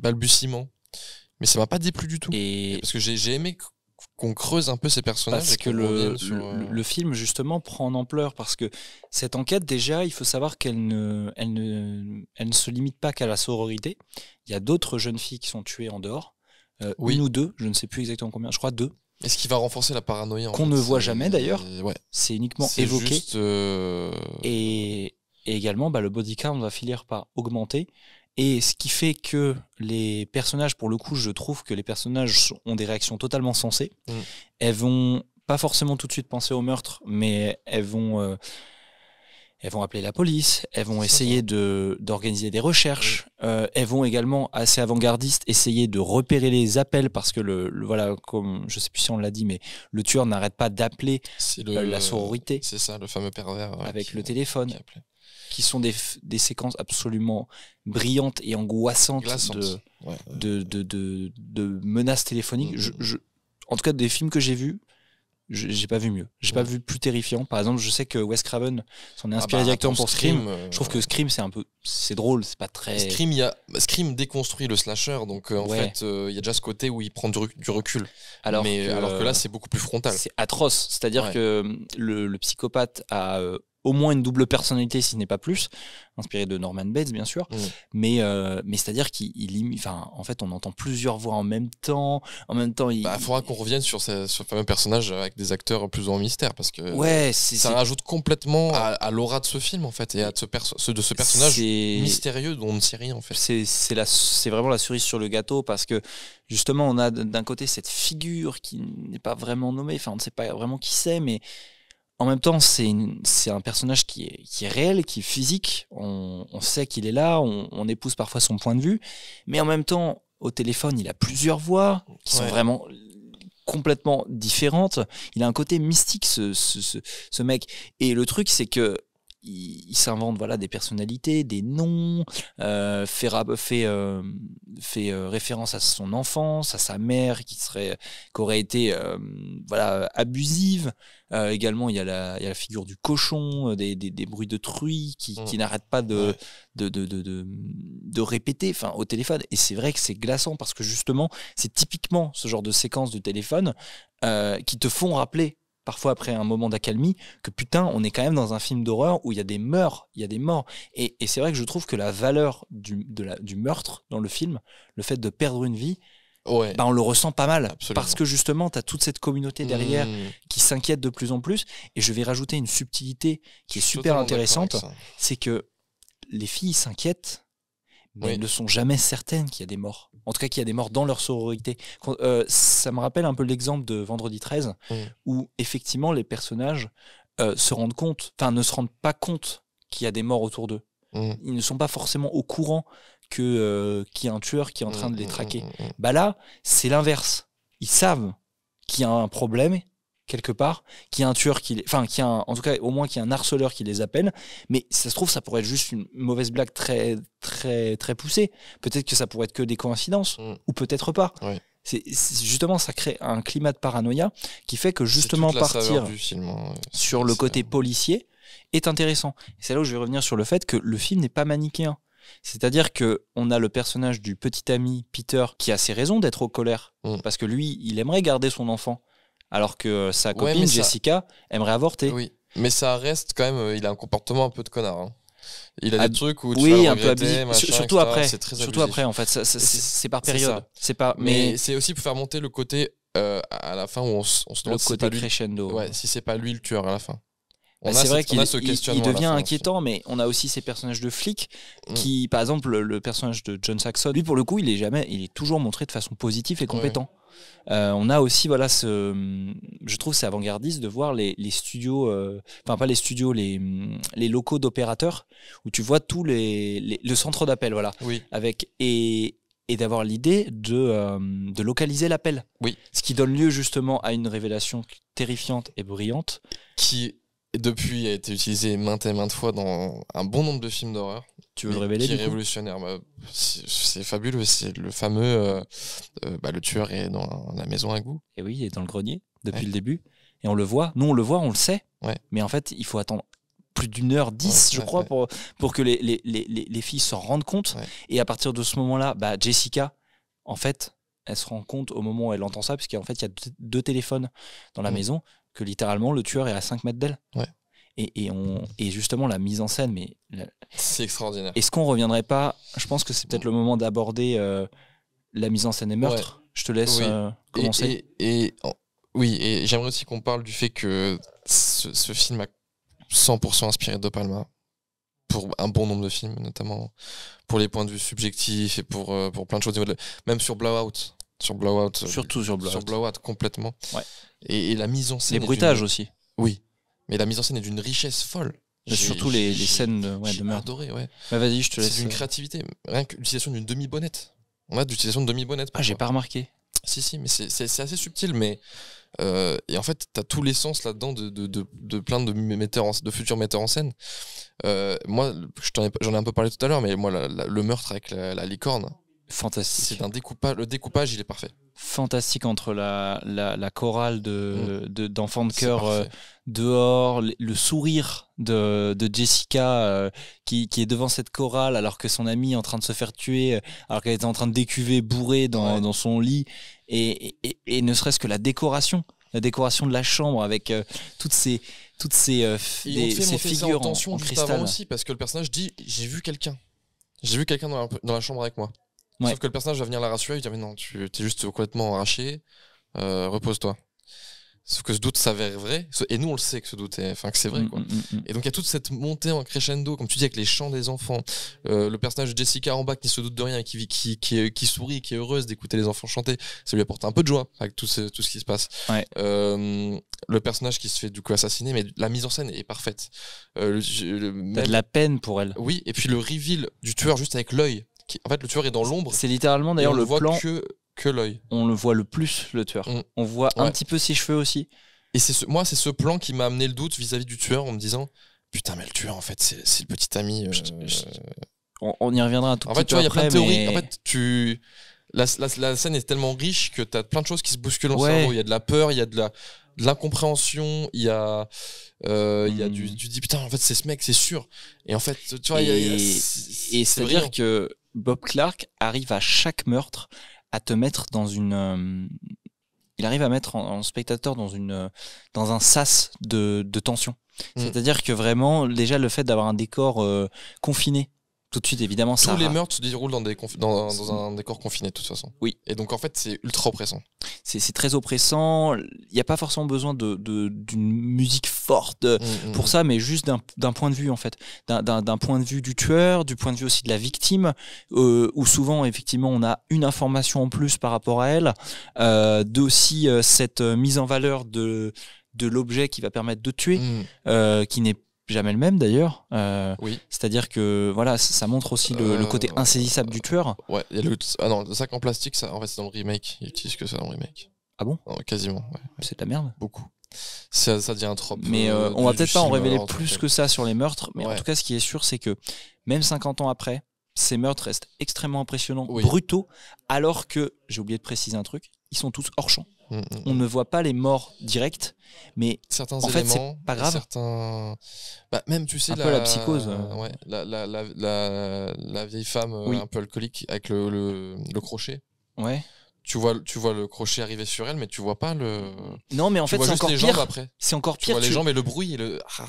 balbutiement. Mais ça m'a pas déplu du tout. Parce que j'ai aimé qu'on creuse un peu ces personnages. Parce que le film, justement, prend en ampleur. Parce que cette enquête, déjà, il faut savoir qu'elle ne se limite pas qu'à la sororité. Il y a d'autres jeunes filles qui sont tuées en dehors. Une ou deux, je ne sais plus exactement combien, je crois 2. Et ce qui va renforcer la paranoïa. Qu'on ne voit jamais d'ailleurs. C'est uniquement évoqué. Juste, et également, le body count va finir par augmenter. Et ce qui fait que les personnages, pour le coup, je trouve que les personnages ont des réactions totalement sensées. Elles vont pas forcément tout de suite penser au meurtre, mais elles vont appeler la police, elles vont essayer d'organiser des recherches, elles vont également, assez avant-gardistes, essayer de repérer les appels, parce que voilà, comme je sais plus si on l'a dit, mais le tueur n'arrête pas d'appeler la sororité. C'est ça, le fameux pervers. Avec le téléphone, qui sont des séquences absolument brillantes et angoissantes de menaces téléphoniques. En tout cas, des films que j'ai vus, j'ai pas vu mieux. J'ai pas vu plus terrifiant. Par exemple, je sais que Wes Craven s'en est inspiré directement pour Scream. Je trouve que Scream, c'est drôle, c'est pas très. Scream déconstruit le slasher, donc en fait, il y a déjà ce côté où il prend du recul. Alors que là, c'est beaucoup plus frontal. C'est atroce. C'est-à-dire que le psychopathe a au moins une double personnalité, si ce n'est pas plus, inspiré de Norman Bates, bien sûr. Mais c'est-à-dire en fait, on entend plusieurs voix en même temps. Il faudra qu'on revienne sur ce fameux personnage avec des acteurs plus ou moins mystères, parce que ça rajoute complètement à l'aura de ce film, en fait, et à de ce personnage mystérieux dont on ne sait rien, en fait. C'est vraiment la cerise sur le gâteau, parce que justement, on a d'un côté cette figure qui n'est pas vraiment nommée, enfin, on ne sait pas vraiment qui c'est, mais en même temps, c'est un personnage qui est réel, qui est physique. On sait qu'il est là, on épouse parfois son point de vue. Mais en même temps, au téléphone, il a plusieurs voix qui sont vraiment complètement différentes. Il a un côté mystique, ce mec. Et le truc, c'est que il s'invente des personnalités, des noms, fait référence à son enfance, à sa mère qui aurait été abusive. Également, il y a la figure du cochon, des bruits de truie qui n'arrêtent pas de répéter au téléphone. Et c'est vrai que c'est glaçant, parce que justement, c'est typiquement ce genre de séquences de téléphone qui te font rappeler, parfois après un moment d'accalmie, que putain, on est quand même dans un film d'horreur où il y a des morts. Et c'est vrai que je trouve que la valeur du meurtre dans le film, le fait de perdre une vie, bah, on le ressent pas mal. Absolument. Parce que justement, tu as toute cette communauté derrière qui s'inquiète de plus en plus. Et je vais rajouter une subtilité qui est super intéressante, c'est que les filles s'inquiètent, mais elles ne sont jamais certaines qu'il y a des morts. En tout cas, qu'il y a des morts dans leur sororité. Ça me rappelle un peu l'exemple de Vendredi 13, où effectivement les personnages ne se rendent pas compte qu'il y a des morts autour d'eux. Ils ne sont pas forcément au courant qu'il y a un tueur qui est en train de les traquer. Bah là, c'est l'inverse. Ils savent qu'il y a un problème quelque part, qu'il y a un tueur en tout cas au moins qu'il y a un harceleur qui les appelle, mais ça se trouve ça pourrait être juste une mauvaise blague très très très poussée. Peut-être que ça pourrait être que des coïncidences ou peut-être pas. C'est justement, ça crée un climat de paranoïa qui fait que justement partir sur le côté policier est intéressant. Et c'est là où je vais revenir sur le fait que le film n'est pas manichéen. C'est-à-dire qu'on a le personnage du petit ami Peter qui a ses raisons d'être en colère, parce que lui, il aimerait garder son enfant, alors que sa copine Jessica aimerait avorter. Oui, mais ça reste quand même, il a un comportement un peu de connard. Hein. Il a des trucs où tu vas le un peu abusif. Surtout après. C'est très surtout après, en fait, c'est par période. C'est pas. Mais c'est aussi pour faire monter le côté à la fin où on se demande le côté crescendo. Ouais, si c'est pas lui le tueur à la fin. C'est vrai qu'il devient inquiétant, mais on a aussi ces personnages de flics qui, par exemple, le personnage de John Saxon, lui pour le coup, il est toujours montré de façon positive et compétent. On a aussi, je trouve c'est avant-gardiste de voir les studios, pas les studios, les locaux d'opérateurs où tu vois tout le centre d'appel, et d'avoir l'idée de localiser l'appel. Ce qui donne lieu justement à une révélation terrifiante et brillante qui depuis a été utilisé maintes et maintes fois dans un bon nombre de films d'horreur. Tu veux le révéler? Qui est révolutionnaire. C'est fabuleux. C'est le fameux le tueur est dans la maison à goût. Et oui, il est dans le grenier depuis le début. Et on le voit. Nous, on le voit, on le sait. Mais en fait, il faut attendre plus d'1h10, je crois, pour que les filles s'en rendent compte. Et à partir de ce moment-là, Jessica, en fait, elle se rend compte au moment où elle entend ça, parce qu'en fait, il y a deux téléphones dans la maison, que littéralement, le tueur est à 5 mètres d'elle. Et justement, la mise en scène, c'est extraordinaire. Est-ce qu'on reviendrait pas? Je pense que c'est peut-être le moment d'aborder la mise en scène des meurtres. Je te laisse commencer. Oui, et j'aimerais aussi qu'on parle du fait que ce film a 100% inspiré de Palma pour un bon nombre de films, notamment pour les points de vue subjectifs et pour plein de choses, même sur Blowout. Surtout sur Blowout. Sur Blowout, complètement. Et la mise en scène. Les bruitages aussi. Oui. Mais la mise en scène est d'une richesse folle. Surtout les scènes de meurtre. Adoré, vas-y, je te laisse. C'est d'une créativité. Rien que l'utilisation d'une demi-bonnette. On a l'utilisation de demi-bonnette. J'ai pas remarqué. Si, mais c'est assez subtil. Mais et en fait, t'as tous les sens là-dedans de plein de futurs metteurs en scène. Moi, j'en ai un peu parlé tout à l'heure, mais moi, le meurtre avec la licorne. Fantastique. C'est un découpage. Le découpage, il est parfait. Fantastique entre la chorale d'enfants de cœur dehors, le sourire de Jessica qui est devant cette chorale alors que son amie est en train de se faire tuer, alors qu'elle était en train de décuver bourrée dans son lit, et ne serait-ce que la décoration de la chambre avec toutes ces figures en cristal aussi, parce que le personnage dit j'ai vu quelqu'un dans la chambre avec moi. Sauf que le personnage va venir la rassurer, il dit mais non, tu t'es juste complètement arraché, repose-toi. Sauf que ce doute s'avère vrai, et nous on le sait que ce doute que c'est vrai, quoi. Et donc il y a toute cette montée en crescendo, comme tu dis, avec les chants des enfants, le personnage de Jessica en bas qui ne se doute de rien, qui sourit, qui est heureuse d'écouter les enfants chanter, ça lui apporte un peu de joie avec tout ce qui se passe. Le personnage qui se fait du coup assassiner, mais la mise en scène est parfaite. T'as de la peine pour elle. Oui, et puis le reveal du tueur juste avec l'œil. En fait, le tueur est dans l'ombre. C'est littéralement d'ailleurs le plan que l'œil. On le voit le plus, le tueur. On voit un petit peu ses cheveux aussi. Et c'est ce plan qui m'a amené le doute vis-à-vis du tueur, en me disant putain, mais le tueur, en fait, c'est le petit ami. On y reviendra un tout petit peu après. En fait, tu vois, il y a plein de théories. En fait, la scène est tellement riche que t'as plein de choses qui se bousculent dans le cerveau. Il y a de la peur, il y a de l'incompréhension, il y a tu dis putain, en fait, c'est ce mec, c'est sûr. Et en fait, tu vois, c'est-à-dire que Bob Clark arrive à chaque meurtre à te mettre dans il arrive à mettre en spectateur dans un sas de tension. C'est-à-dire que vraiment, déjà, le fait d'avoir un décor confiné Tout de suite, évidemment, tous les meurtres se déroulent dans un décor confiné de toute façon. Oui. Et donc en fait, c'est ultra oppressant. C'est très oppressant. Il n'y a pas forcément besoin d'une musique forte pour ça, mais juste d'un point de vue en fait, d'un point de vue du tueur, du point de vue aussi de la victime, où souvent effectivement on a une information en plus par rapport à elle, d'aussi cette mise en valeur de l'objet qui va permettre de tuer, qui n'est jamais le même d'ailleurs. Oui. C'est-à-dire que voilà, ça montre aussi le côté insaisissable du tueur. Ouais, il y a le sac en plastique, ça, en fait, c'est dans le remake. Ils utilisent que ça dans le remake. Ah bon? Non, quasiment. Ouais. C'est de la merde. Beaucoup. Ça devient un trope. Mais on va peut-être pas en révéler plus que que ça sur les meurtres, mais en tout cas, ce qui est sûr, c'est que même 50 ans après, ces meurtres restent extrêmement impressionnants, brutaux, alors que, j'ai oublié de préciser un truc, ils sont tous hors champ. On ne voit pas les morts directs, mais certains en fait, c'est pas grave. Même, tu sais, un peu la psychose. Ouais, la vieille femme un peu alcoolique avec le crochet. Ouais. Tu vois le crochet arriver sur elle, mais tu vois pas le. Non, mais en fait, c'est encore pire. C'est encore pire. Tu vois les jambes et le bruit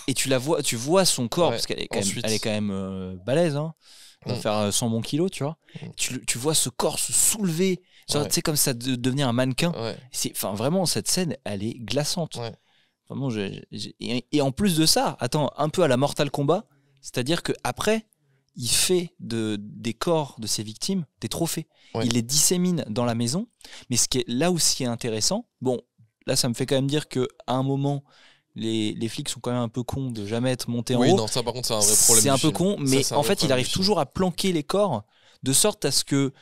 et tu vois son corps, parce qu'elle est quand même balèze, hein. Elle va faire 100 bons kilos, tu vois. Tu vois ce corps se soulever, tu sais, comme ça devenir un mannequin. Enfin, vraiment, cette scène, elle est glaçante. Vraiment, et en plus de ça, attends, un peu à la Mortal Kombat, c'est-à-dire que après, il fait des corps de ses victimes des trophées. Il les dissémine dans la maison. Mais ce qui est là aussi intéressant, bon, là, ça me fait quand même dire qu'à un moment, les flics sont quand même un peu cons de jamais être montés en haut. Oui, non, ça par contre, c'est un vrai problème. C'est un peu con, mais en fait, il arrive toujours à planquer les corps de sorte à ce que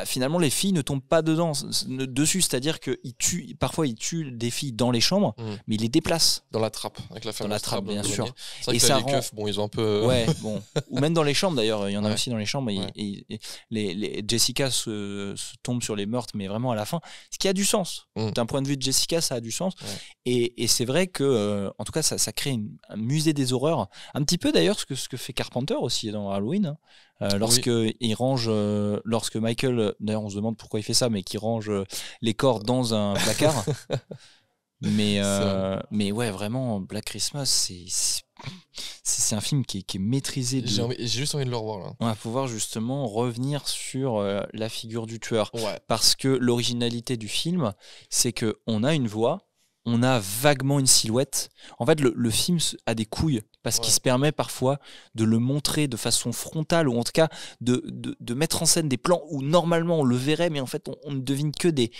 finalement les filles ne tombent pas dessus, c'est-à-dire que parfois il tue des filles dans les chambres, mais il les déplace dans la trappe avec la fameuse dans la trappe, bien sûr. C'est vrai que ça les keufs, bon, ils ont un peu ou même dans les chambres d'ailleurs, il y en a aussi dans les chambres. Et Jessica se tombe sur les meurtres, mais vraiment à la fin, ce qui a du sens d'un point de vue de Jessica, ça a du sens. Et c'est vrai que en tout cas ça crée un musée des horreurs, un petit peu d'ailleurs ce que fait Carpenter aussi dans Halloween, hein. Lorsque Michael, d'ailleurs on se demande pourquoi il fait ça, mais qu'il range les corps dans un placard. mais ouais, vraiment, Black Christmas, c'est un film qui est maîtrisé. J'ai juste envie de le revoir là. On va pouvoir justement revenir sur la figure du tueur, parce que l'originalité du film, c'est que on a une voix, on a vaguement une silhouette. En fait, le film a des couilles parce qu'il se permet parfois de le montrer de façon frontale, ou en tout cas de mettre en scène des plans où normalement on le verrait, mais en fait on ne devine que des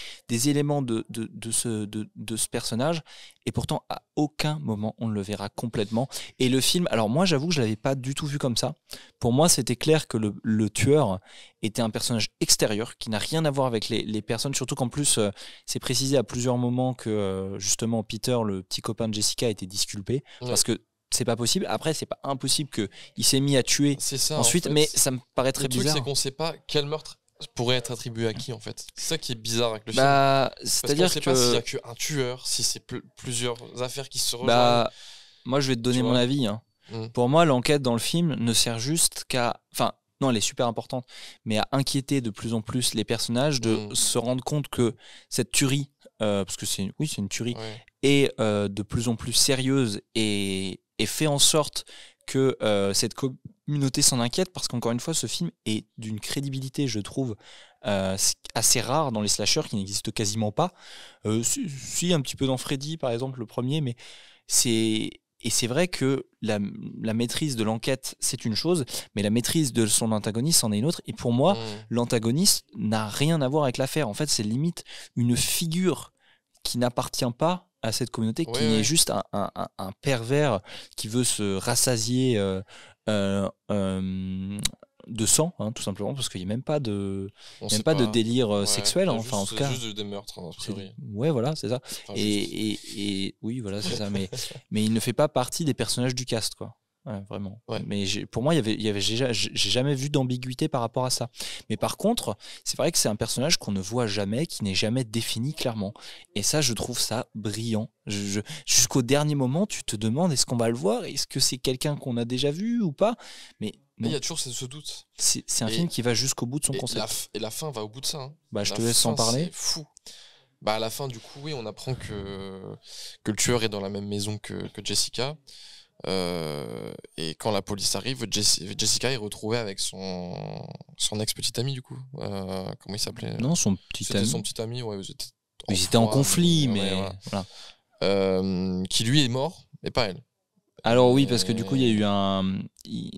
éléments de ce personnage, et pourtant à aucun moment on ne le verra complètement. Et le film, alors moi j'avoue que je l'avais pas du tout vu comme ça. Pour moi c'était clair que le tueur était un personnage extérieur qui n'a rien à voir avec les personnes, surtout qu'en plus c'est précisé à plusieurs moments que justement Peter, le petit copain de Jessica, était disculpé, parce que c'est pas possible. Après, c'est pas impossible qu'il s'est mis à tuer ensuite, en fait, mais ça me paraît très bizarre. Le truc, c'est qu'on sait pas quel meurtre pourrait être attribué à qui, en fait. C'est ça qui est bizarre avec le film. C'est-à-dire sait pas s'il y a qu'un tueur, si c'est plusieurs affaires qui se rejoignent. Moi, je vais te donner mon avis. Hein. Pour moi, l'enquête dans le film ne sert juste qu'à... Enfin, non, elle est super importante, mais à inquiéter de plus en plus les personnages, de se rendre compte que cette tuerie, parce que c'est une tuerie, est de plus en plus sérieuse et fait en sorte que cette communauté s'en inquiète, parce qu'encore une fois, ce film est d'une crédibilité, je trouve, assez rare dans les slashers, qui n'existent quasiment pas. Si, un petit peu dans Freddy, par exemple, le premier, mais c'est vrai que la maîtrise de l'enquête, c'est une chose, mais la maîtrise de son antagoniste, c'en est une autre. Et pour moi, l'antagoniste n'a rien à voir avec l'affaire. En fait, c'est limite une figure qui n'appartient pas à cette communauté, qui est juste un pervers qui veut se rassasier de sang, hein, tout simplement, parce qu'il n'y a même pas de délire sexuel, hein, enfin en tout cas. C'est juste des meurtres, hein, a priori. Ouais, voilà, c'est ça. Enfin, et oui, voilà, c'est ça. Mais il ne fait pas partie des personnages du cast, quoi. Ouais, vraiment. Mais pour moi, j'ai jamais vu d'ambiguïté par rapport à ça. Mais par contre, c'est vrai que c'est un personnage qu'on ne voit jamais, qui n'est jamais défini clairement. Et ça, je trouve ça brillant. Jusqu'au dernier moment, tu te demandes, est-ce qu'on va le voir ? Est-ce que c'est quelqu'un qu'on a déjà vu ou pas ? Mais il y a toujours ce doute. C'est un film qui va jusqu'au bout de son concept. Et la fin va au bout de ça. Hein. Je te laisse en parler. C'est fou. À la fin, du coup, on apprend que le tueur est dans la même maison que Jessica. Et quand la police arrive, Jessica est retrouvée avec son ex-petit ami, du coup. Comment il s'appelait? Non, son petit C'était ami. son petit ami, ouais. Ils étaient en conflit, mais voilà. Qui lui est mort, mais pas elle. Alors oui, parce que du coup, il y a eu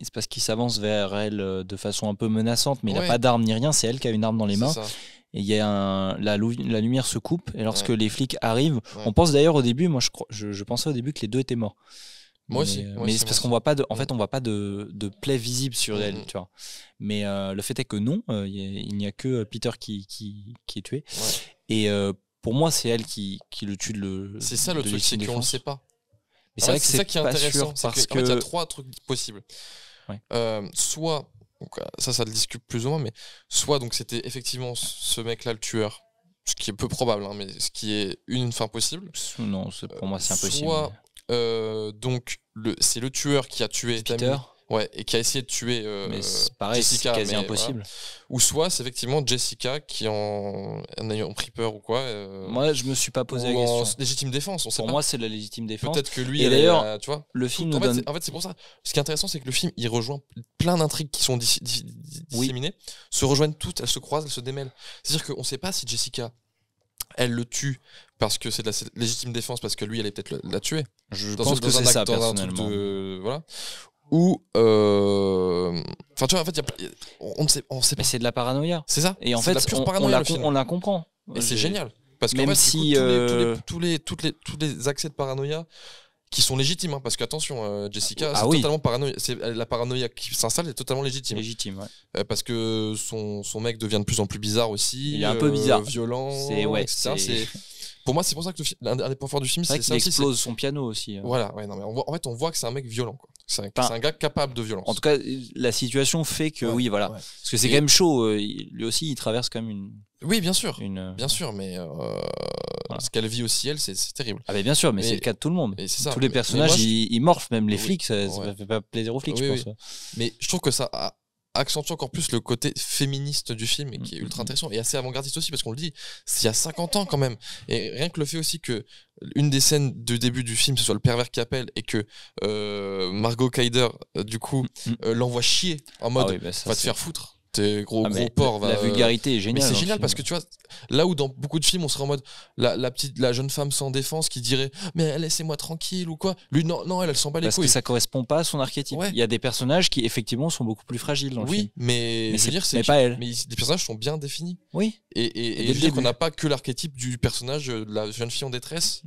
c'est parce qu'il s'avance vers elle de façon un peu menaçante, mais il n'a pas d'arme ni rien, c'est elle qui a une arme dans les mains. Et il y a la lumière se coupe, et lorsque les flics arrivent, on pense d'ailleurs au début, moi je pensais au début que les deux étaient morts. Moi aussi. Mais c'est parce qu'on voit pas en fait, on voit pas de plaie visible sur elle, tu vois. Mais le fait est que non, il n'y a que Peter qui est tué. Et pour moi, c'est elle qui le tue C'est ça le truc, c'est qu'on ne sait pas. Mais c'est vrai que c'est ça qui est intéressant, parce que... En fait, il y a 3 trucs possibles. Soit, donc, ça le discute plus ou moins, mais soit donc c'était effectivement ce mec-là le tueur, ce qui est peu probable, hein, mais ce qui est une fin possible. Non, pour moi c'est impossible. Soit donc c'est le tueur qui a tué Peter. Ouais, et qui a essayé de tuer mais pareil, Jessica, c'est quasi impossible. Voilà. Ou soit c'est effectivement Jessica qui en ayant pris peur ou quoi. Moi, je me suis pas posé la question. En légitime défense, on sait Pour pas. moi, c'est la légitime défense. Peut-être que lui. Et d'ailleurs, tu vois, le film en fait, c'est pour ça. Ce qui est intéressant, c'est que le film, il rejoint plein d'intrigues qui sont disséminées, se rejoignent toutes, elles se croisent, elles se démêlent. C'est-à-dire qu'on sait pas si Jessica, elle le tue parce que c'est de la légitime défense, parce que lui, elle est peut-être la tuer. Je pense que c'est ça, personnellement. Voilà. Ou enfin tu vois, en fait on sait pas. Mais c'est de la paranoïa. C'est ça. Et en fait on la comprend. Et c'est génial parce que même fait, si tous les accès de paranoïa qui sont légitimes, hein, parce qu'attention, Jessica c'est totalement paranoïa, la paranoïa qui s'installe est totalement légitime. Parce que son mec devient de plus en plus bizarre aussi. Il est un peu bizarre, violent, etc. Pour moi, c'est pour ça que l'un des points forts du film, c'est ça aussi. Il explose son piano aussi. Voilà, non, mais en fait, on voit que c'est un mec violent, quoi. C'est un gars capable de violence. En tout cas, la situation fait que voilà. Parce que c'est quand même chaud. Lui aussi, il traverse quand même une. Oui, bien sûr. Bien sûr, mais ce qu'elle vit aussi, elle, c'est terrible. Ah, mais bien sûr, mais c'est le cas de tout le monde. Tous les personnages, ils morphent, même les flics. Ça fait pas plaisir aux flics, je pense. Mais je trouve que ça accentue encore plus le côté féministe du film, et qui est ultra intéressant et assez avant-gardiste aussi, parce qu'on le dit, il y a 50 ans quand même, et rien que le fait aussi que une des scènes du début du film ce soit le pervers qui appelle et que Margot Kidder du coup l'envoie chier en mode va te faire foutre, t'es gros porc. La vulgarité est géniale. Mais c'est génial parce que tu vois, là où dans beaucoup de films on serait en mode la jeune femme sans défense qui dirait mais laissez-moi tranquille ou quoi, lui non elle s'en bat les couilles. Parce que ça correspond pas à son archétype. Il y a des personnages qui effectivement sont beaucoup plus fragiles dans le film. Mais je veux dire, c'est pas elle. Mais des personnages sont bien définis. Oui. Et je veux dire qu'on n'a pas que l'archétype du personnage de la jeune fille en détresse.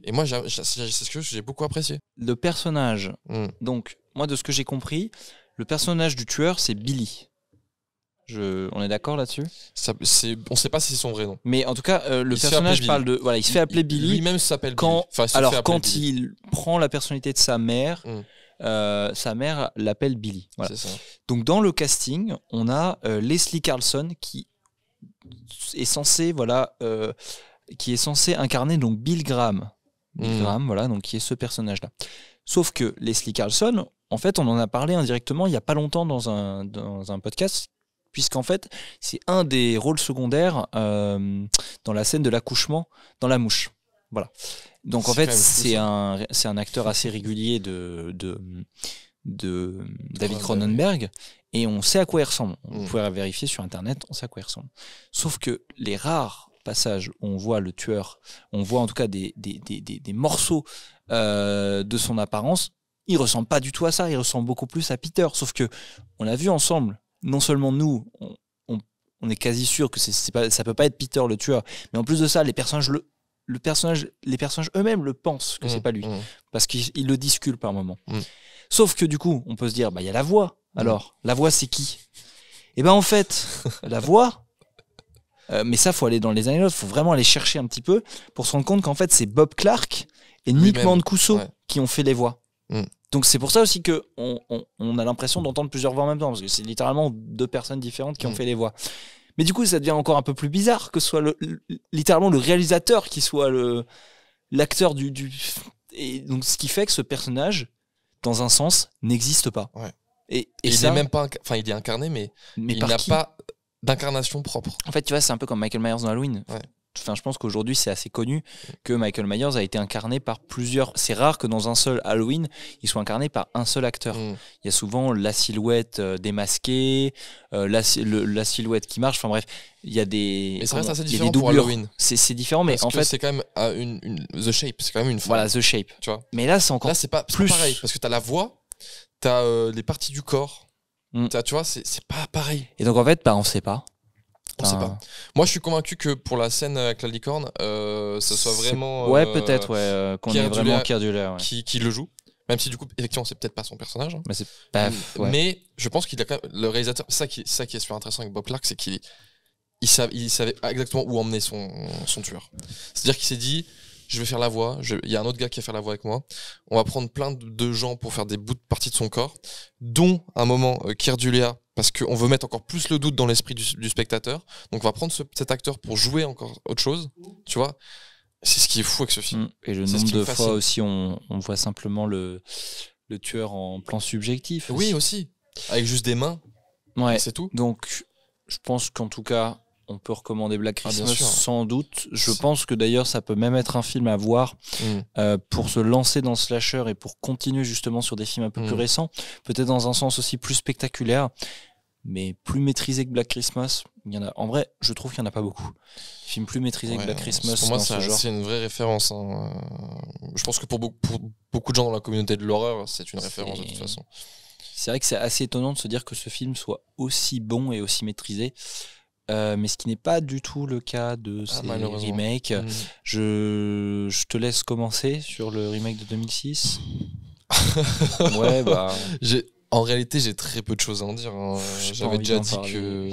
Et moi c'est ce que j'ai beaucoup apprécié. Le personnage. Donc moi de ce que j'ai compris, le personnage du tueur c'est Billy. On est d'accord là-dessus ? On sait pas si c'est son vrai nom. Mais en tout cas, le personnage parle de. Voilà, il se fait appeler Billy. Lui-même s'appelle Billy. Quand il prend la personnalité de sa mère, sa mère l'appelle Billy. Voilà. C'est ça. Donc dans le casting, on a Leslie Carlson qui est censé incarner donc Bill Graham. Bill Graham, voilà, donc qui est ce personnage-là. Sauf que Leslie Carlson, en fait, on en a parlé indirectement il y a pas longtemps dans un podcast. Puisqu'en fait, c'est un des rôles secondaires dans la scène de l'accouchement dans La Mouche. Voilà. Donc en fait, c'est un acteur assez régulier de David Cronenberg, et on sait à quoi il ressemble. Vous pouvez vérifier sur Internet, on sait à quoi il ressemble. Sauf que les rares passages où on voit le tueur, on voit en tout cas des morceaux de son apparence, il ressemble pas du tout à ça, il ressemble beaucoup plus à Peter. Sauf que on a vu ensemble. Non seulement nous, on est quasi sûr que ça peut pas être Peter le tueur, mais en plus de ça, les personnages eux-mêmes le pensent que c'est pas lui, parce qu'ils le disculpent par moment. Sauf que du coup, on peut se dire, il y a la voix. Alors, la voix, c'est qui ? Et ben en fait, la voix, mais ça, faut aller dans les anecdotes, faut vraiment aller chercher un petit peu pour se rendre compte qu'en fait, c'est Bob Clark et Nick Mancuso qui ont fait les voix. Donc c'est pour ça aussi que on a l'impression d'entendre plusieurs voix en même temps, parce que c'est littéralement 2 personnes différentes qui ont fait les voix. Mais du coup, ça devient encore un peu plus bizarre que ce soit littéralement le réalisateur qui soit l'acteur du... Et donc ce qui fait que ce personnage, dans un sens, n'existe pas. Et il ça, est même pas... Enfin, il est incarné, mais il n'a pas d'incarnation propre. En fait, tu vois, c'est un peu comme Michael Myers dans Halloween. Enfin, je pense qu'aujourd'hui, c'est assez connu que Michael Myers a été incarné par plusieurs. C'est rare que dans un seul Halloween, il soit incarné par un seul acteur. Il y a souvent la silhouette démasquée, la silhouette qui marche. Enfin bref, il y a des. Mais ça reste assez il y a différent des pour doublures. Halloween. C'est différent, mais Parce en que fait, c'est quand même The Shape, c'est quand même une forme. voilà, The Shape. Tu vois. Mais là, c'est encore Là, c'est pas plus pareil parce que t'as la voix, t'as les parties du corps. Tu vois, c'est pas pareil. Et donc en fait, on sait pas. On sait pas. Moi, je suis convaincu que pour la scène avec la licorne, ce soit vraiment. Ouais, peut-être, qu'on ait vraiment Keir Dullea, qui le joue. Même si du coup, effectivement, c'est peut-être pas son personnage. Mais c'est pas. Mais je pense qu'il a quand même le réalisateur. Ça qui est super intéressant avec Bob Clark, c'est qu'il savait exactement où emmener son tueur. C'est-à-dire qu'il s'est dit, je vais faire la voix. Il y a un autre gars qui va faire la voix avec moi. On va prendre plein de gens pour faire des bouts de partie de son corps, dont à un moment Keir Dullea. Parce qu'on veut mettre encore plus le doute dans l'esprit du spectateur. Donc on va prendre cet acteur pour jouer encore autre chose. Tu vois, c'est ce qui est fou avec ce film. Et le nombre de fois aussi, on voit simplement le tueur en plan subjectif. Oui, aussi. Avec juste des mains. Ouais. C'est tout. Donc je pense qu'en tout cas, on peut recommander Black Christmas sans doute. Je pense que d'ailleurs, ça peut même être un film à voir pour se lancer dans le slasher et pour continuer justement sur des films un peu plus récents. Peut-être dans un sens aussi plus spectaculaire. Mais plus maîtrisé que Black Christmas, il y en a. En vrai, je trouve qu'il n'y en a pas beaucoup. Film plus maîtrisé que Black Christmas. Pour moi, c'est une vraie référence. Je pense que pour beaucoup de gens dans la communauté de l'horreur, c'est une référence de toute façon. C'est vrai que c'est assez étonnant de se dire que ce film soit aussi bon et aussi maîtrisé. Mais ce qui n'est pas du tout le cas de ces remakes. Je te laisse commencer sur le remake de 2006. Ouais, bah. En réalité, j'ai très peu de choses à en dire. J'avais déjà dit que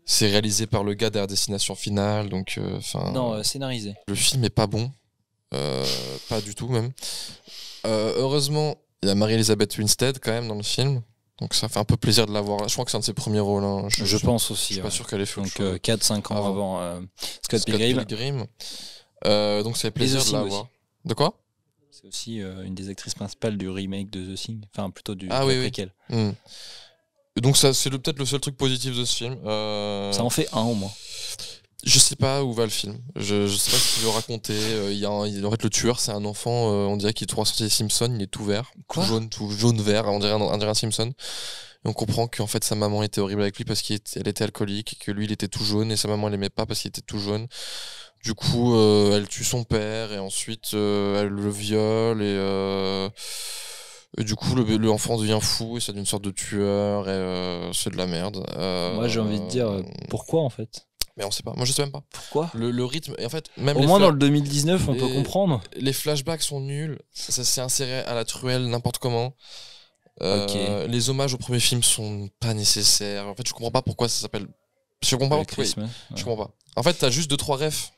c'est réalisé par le gars derrière Destination Finale, donc non, scénarisé. Le film est pas bon, pas du tout même. Heureusement, il y a Mary-Elizabeth Winstead quand même dans le film, donc ça fait un peu plaisir de la voir. Je crois que c'est un de ses premiers rôles. Hein. Je pense aussi. Je suis pas sûr qu'elle ait fait. Donc 4-5 ans avant Scott Pilgrim. Donc ça fait plaisir de la voir. De quoi? C'est aussi une des actrices principales du remake de The Thing, enfin plutôt du préquel. Donc ça, c'est peut-être le seul truc positif de ce film. Ça en fait un au moins. Je sais pas où va le film. Je sais pas ce qu'il veut raconter. En fait, le tueur, c'est un enfant. On dirait qu'il est trop sorti des Simpsons. Il est tout vert, tout jaune vert. On dirait un Simpson. Et on comprend qu'en fait sa maman était horrible avec lui parce qu'elle était alcoolique et que lui il était tout jaune et sa maman elle l'aimait pas parce qu'il était tout jaune. Du coup, elle tue son père et ensuite elle le viole et du coup l'enfant devient fou et ça devient une sorte de tueur et c'est de la merde. Moi j'ai envie de dire pourquoi en fait. Mais on sait pas. Moi je sais même pas. Pourquoi le rythme et en fait même au moins dans le 2019 on peut comprendre. Les flashbacks sont nuls. Ça s'est inséré à la truelle n'importe comment. Les hommages au premier film sont pas nécessaires. En fait, je comprends pas pourquoi ça s'appelle. Je comprends pas pourquoi. Je comprends pas. En fait, t'as juste 2-3 refs,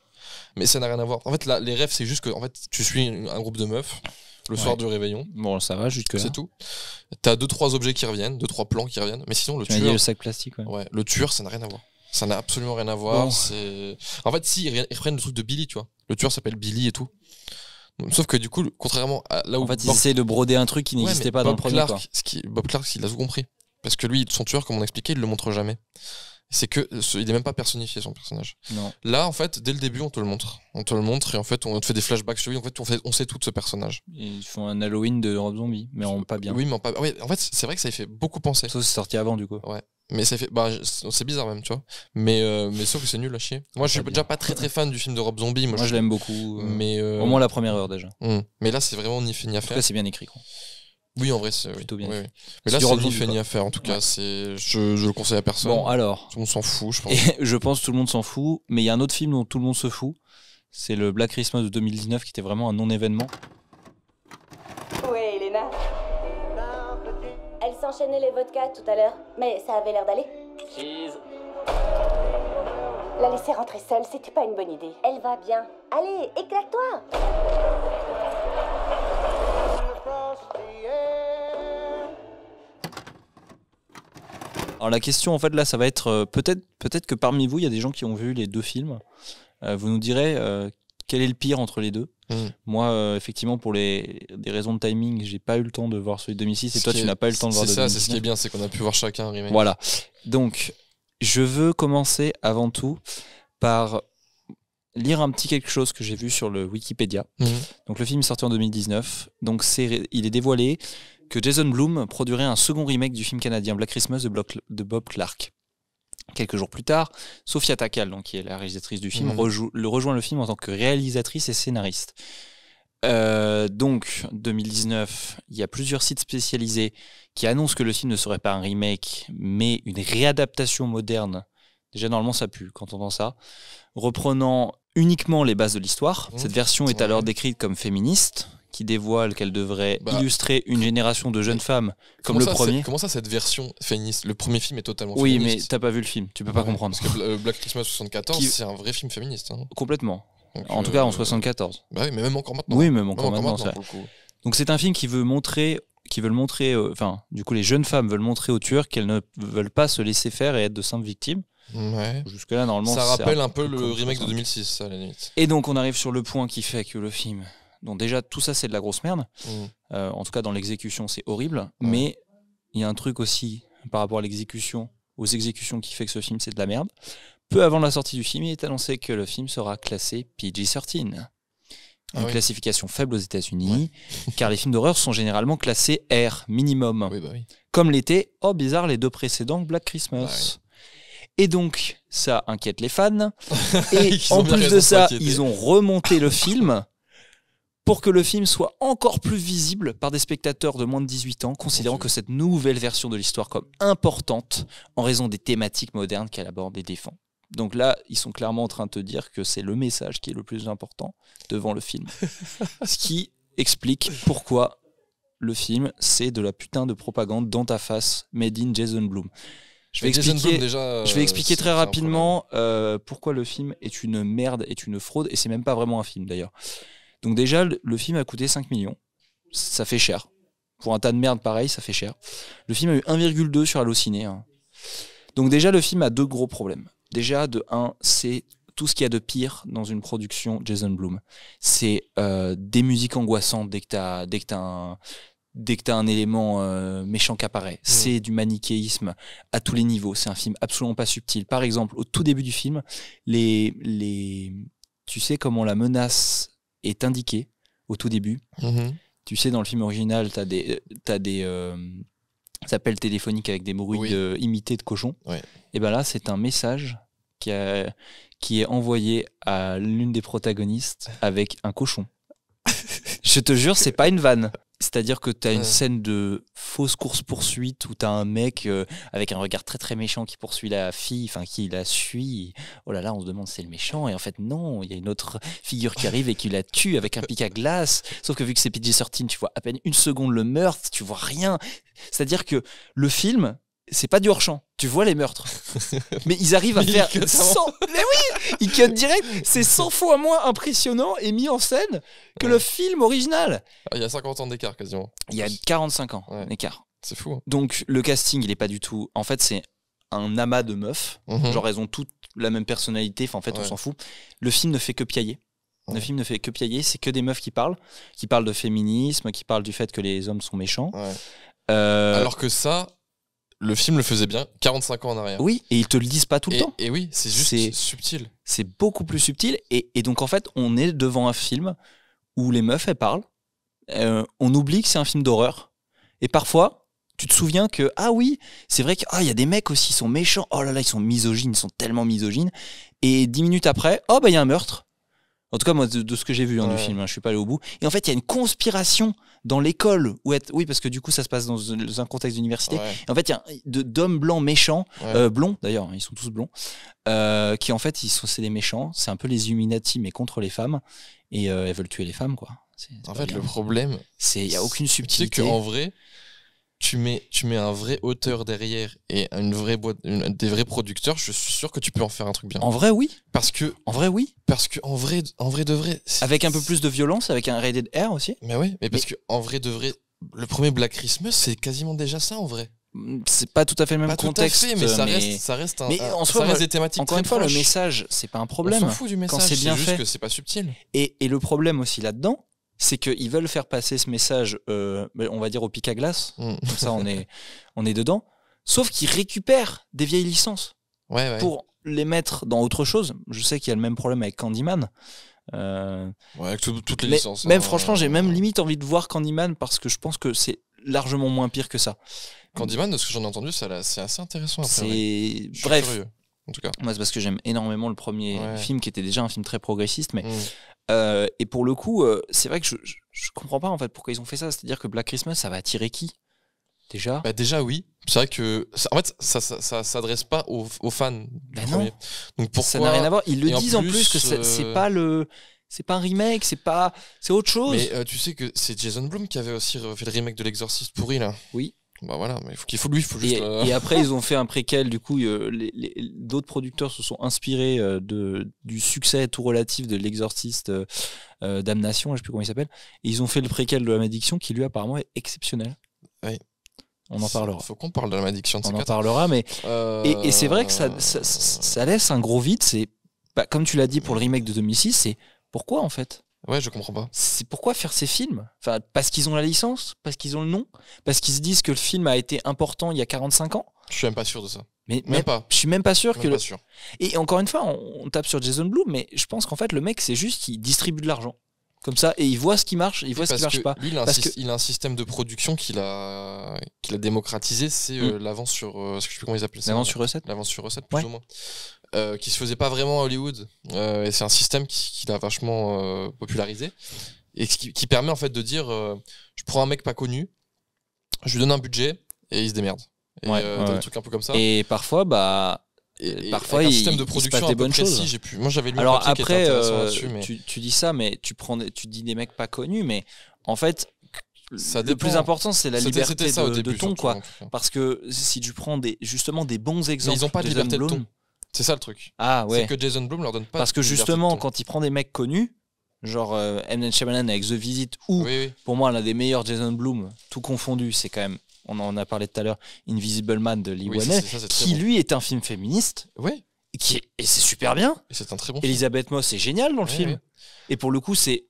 mais ça n'a rien à voir. En fait, les refs, c'est juste que en fait, tu suis un groupe de meufs le soir du réveillon. Bon, ça va jusque là. C'est tout. T'as 2-3 objets qui reviennent, 2-3 plans qui reviennent, mais sinon le tueur. Le sac plastique. Ouais. Le tueur, ça n'a rien à voir. Ça n'a absolument rien à voir. Bon. En fait, si ils reprennent le truc de Billy, tu vois. Le tueur s'appelle Billy et tout. Sauf que du coup, contrairement à là où. En fait, ils essaient de broder un truc qui n'existait pas dans le premier. Bob Clark, il a tout compris. Parce que lui, son tueur, comme on expliquait, il le montre jamais. C'est que il est même pas personnifié son personnage. Non. Là, en fait, dès le début, on te le montre. Et en fait, on te fait des flashbacks sur lui. En fait, on sait tout de ce personnage. Ils font un Halloween de Rob Zombie, mais pas bien. Oui, mais pas. Ouais, en fait, c'est vrai que ça y fait beaucoup penser. Ça, c'est sorti avant, du coup. Ouais. Mais ça fait. C'est bizarre même, tu vois. Mais sauf que c'est nul à chier. Moi, je suis déjà pas très très fan du film de Rob Zombie. Moi, je l'aime beaucoup. Mais au moins la première heure déjà. Mais là, c'est vraiment ni fait ni à faire. En tout cas, c'est bien écrit, quoi. Oui, en vrai, c'est plutôt bien. Oui. Mais là, c'est ni fait ni à faire. En tout cas, je le conseille à personne. Bon, alors. Tout le monde s'en fout, je pense. Et je pense que tout le monde s'en fout. Mais il y a un autre film dont tout le monde se fout. C'est le Black Christmas de 2019 qui était vraiment un non-événement. Oui, Elena. Elle s'enchaînait les vodkas tout à l'heure, mais ça avait l'air d'aller. Cheese. La laisser rentrer seule, c'était pas une bonne idée. Elle va bien. Allez, éclate-toi. Alors la question en fait là ça va être peut-être que parmi vous il y a des gens qui ont vu les deux films. Vous nous direz quel est le pire entre les deux. Moi effectivement pour des raisons de timing j'ai pas eu le temps de voir celui de 2006 et toi tu n'as pas eu le temps de voir c'est de ça. C'est ce qui est bien, c'est qu'on a pu voir chacun un remake. Voilà, donc je veux commencer avant tout par lire un petit quelque chose que j'ai vu sur le Wikipédia. Donc le film est sorti en 2019. Donc il est dévoilé que Jason Blum produirait un second remake du film canadien Black Christmas de Bob Clark. Quelques jours plus tard, Sofia Takal, donc, qui est la réalisatrice du film, rejoint le film en tant que réalisatrice et scénariste. Donc, 2019, il y a plusieurs sites spécialisés qui annoncent que le film ne serait pas un remake, mais une réadaptation moderne. Déjà, normalement, ça pue quand on entend ça. Reprenant uniquement les bases de l'histoire. Cette version est alors décrite comme féministe, qui dévoile qu'elle devrait illustrer une génération de jeunes femmes comme le premier. Comment ça, cette version féministe? Le premier film est totalement féministe. Oui, mais t'as pas vu le film, tu peux pas comprendre. Parce que Black Christmas 74, c'est un vrai film féministe. Hein. Complètement. Donc, en tout cas, en 74. Bah oui, mais même encore maintenant. Oui, même encore maintenant. Donc c'est un film qui veut montrer... du coup, les jeunes femmes veulent montrer aux tueurs qu'elles ne veulent pas se laisser faire et être de simples victimes. Ouais. Jusque-là, normalement, ça rappelle un peu le remake de 2006, à la limite. Et donc, on arrive sur le point qui fait que le film... Donc déjà, tout ça, c'est de la grosse merde. En tout cas, dans l'exécution, c'est horrible. Mais il y a un truc aussi, par rapport à l'exécution, aux exécutions qui fait que ce film, c'est de la merde. Peu avant la sortie du film, il est annoncé que le film sera classé PG-13. Une classification faible aux États-Unis, car les films d'horreur sont généralement classés R, minimum. Comme l'étaient, bizarre, les deux précédents Black Christmas. Et donc, ça inquiète les fans. Et en plus de ça, ils ont remonté le film pour que le film soit encore plus visible par des spectateurs de moins de 18 ans, considérant que cette nouvelle version de l'histoire comme importante en raison des thématiques modernes qu'elle aborde et défend. Donc là, ils sont clairement en train de te dire que c'est le message qui est le plus important devant le film. Ce qui explique pourquoi le film, c'est de la putain de propagande dans ta face, made in Jason Blum. Je vais expliquer très rapidement pourquoi le film est une merde, est une fraude, et c'est même pas vraiment un film d'ailleurs. Donc déjà, le film a coûté 5 millions. Ça fait cher. Pour un tas de merde pareil, ça fait cher. Le film a eu 1,2 sur Allociné. Hein. Donc déjà, le film a deux gros problèmes. Déjà, de 1, c'est tout ce qu'il y a de pire dans une production Jason Blum. C'est des musiques angoissantes dès que t'as un élément méchant qui apparaît. C'est du manichéisme à tous les niveaux. C'est un film absolument pas subtil. Par exemple, au tout début du film, tu sais comment la menace est indiquée au tout début. Tu sais, dans le film original, t'as des appels téléphoniques avec des bruits imités de cochons. Et ben là, c'est un message qui est envoyé à l'une des protagonistes avec un cochon. Je te jure, c'est pas une vanne. C'est-à-dire que tu as une scène de fausse course-poursuite où tu as un mec avec un regard très très méchant qui poursuit la fille, enfin qui la suit. Oh là là, on se demande si c'est le méchant. Et en fait, non, il y a une autre figure qui arrive et qui la tue avec un pic à glace. Sauf que vu que c'est PG-13, tu vois à peine une seconde le meurtre, tu vois rien. C'est-à-dire que le film, c'est pas du hors-champ. Tu vois les meurtres. Mais ils arrivent à faire 100... Mais oui, ils cut direct. C'est 100 fois moins impressionnant et mis en scène que le film original. Il y a 50 ans d'écart quasiment. Il y a 45 ans d'écart. C'est fou. Hein. Donc le casting, il est pas du tout... En fait, c'est un amas de meufs. Genre, elles ont toutes la même personnalité. Enfin, en fait, on s'en fout. Le film ne fait que piailler. Le film ne fait que piailler. C'est que des meufs qui parlent de féminisme, qui parlent du fait que les hommes sont méchants. Alors que ça... Le film le faisait bien 45 ans en arrière. Oui, et ils te le disent pas tout le temps. Et oui, c'est juste subtil. C'est beaucoup plus subtil. Et donc, en fait, on est devant un film où les meufs, elles parlent. On oublie que c'est un film d'horreur. Et parfois, tu te souviens que, ah oui, c'est vrai qu'il y a des mecs aussi, ils sont méchants. Oh là là, ils sont misogynes, ils sont tellement misogynes. Et 10 minutes après, il y a un meurtre. En tout cas, moi, de ce que j'ai vu du film, je suis pas allé au bout. Et en fait, il y a une conspiration dans l'école. Oui, parce que du coup, ça se passe dans un contexte d'université. Et en fait, il y a d'hommes blancs méchants, blonds d'ailleurs, ils sont tous blonds, qui en fait, c'est des méchants. C'est un peu les Illuminati, mais contre les femmes. Et elles veulent tuer les femmes, quoi. En fait, le problème, il n'y a aucune subtilité. Tu sais qu'en vrai, tu mets un vrai auteur derrière et une vraie boîte, des vrais producteurs, je suis sûr que tu peux en faire un truc bien. En vrai, oui. Parce que en vrai de vrai. Avec un peu plus de violence, avec un rated R aussi. Mais oui, parce que en vrai de vrai, le premier Black Christmas, c'est quasiment déjà ça en vrai. C'est pas tout à fait le même contexte, mais ça reste des thématiques. Encore une fois, le message, c'est pas un problème. On s'en fout du message, quand c'est bien juste fait. Que c'est pas subtil. Et le problème aussi là-dedans, c'est qu'ils veulent faire passer ce message, on va dire au pic à glace, comme ça on est dedans, sauf qu'ils récupèrent des vieilles licences pour les mettre dans autre chose. Je sais qu'il y a le même problème avec Candyman. Avec toutes les mais, licences. Même franchement, j'ai même limite envie de voir Candyman parce que je pense que c'est largement moins pire que ça. Candyman, de ce que j'en ai entendu, c'est assez intéressant. Après, c'est bref. Curieux, en tout cas. Moi, c'est parce que j'aime énormément le premier film qui était déjà un film très progressiste, mais et pour le coup, c'est vrai que je comprends pas en fait pourquoi ils ont fait ça. C'est-à-dire que Black Christmas, ça va attirer qui déjà? Déjà oui. C'est vrai que en fait, ça s'adresse pas aux fans du premier. Non. Donc pourquoi ça n'a rien à voir. Ils le disent en plus que c'est pas un remake, c'est autre chose. Mais tu sais que c'est Jason Blum qui avait aussi fait le remake de l'Exorciste pourri là. Oui. Bah voilà, mais il faut juste. Et après ils ont fait un préquel. Du coup, d'autres producteurs se sont inspirés du succès tout relatif de l'Exorciste Damnation, je sais plus comment il s'appelle. Et ils ont fait le préquel de la malédiction qui lui apparemment est exceptionnel. Oui. On en parlera. Faut qu'on parle de la malédiction de On en parlera, mais et c'est vrai que ça laisse un gros vide. C'est comme tu l'as dit pour le remake de 2006, c'est pourquoi en fait. Ouais, je comprends pas. C'est pourquoi faire ces films? Enfin, parce qu'ils ont la licence, parce qu'ils ont le nom, parce qu'ils se disent que le film a été important il y a 45 ans. Je suis même pas sûr de ça. Mais même pas. Je suis même pas sûr pas sûr. Et encore une fois, on tape sur Jason Blum, mais je pense qu'en fait le mec c'est juste qu'il distribue de l'argent. Comme ça, et il voit ce qui marche, il voit ce qui marche pas. Lui, il a un système de production qu'il a démocratisé, c'est l'avance sur. Je sais plus comment ils appellent ça. L'avance sur recette. L'avance sur recette, plus ou moins. Qui se faisait pas vraiment à Hollywood. Et c'est un système qu'il a vachement popularisé. Et qui permet en fait de dire je prends un mec pas connu, je lui donne un budget et il se démerde. Et des trucs un peu comme ça. Et parfois, parfois, un système de production des bonnes précis, choses. Moi, j'avais lu alors un papier après, qui était intéressant là-dessus, mais... tu dis ça, mais tu dis des mecs pas connus, mais en fait, ça le plus important, c'est la liberté ça, de ton, surtout, quoi. Parce que si tu prends justement des bons exemples, ils ont pas de liberté de ton. C'est ça le truc. Ah ouais. C'est que Jason Blum leur donne pas. Parce que justement, quand il prend des mecs connus, genre M. Night Shyamalan avec The Visit, ou pour moi l'un des meilleurs Jason Blum, tout confondu, c'est quand même. On en a parlé tout à l'heure, Invisible Man de Lee Whannell, qui lui est un film féministe. Oui. Et c'est super bien. Et c'est un très bon Elisabeth Moss est géniale dans le film. Et pour le coup, c'est.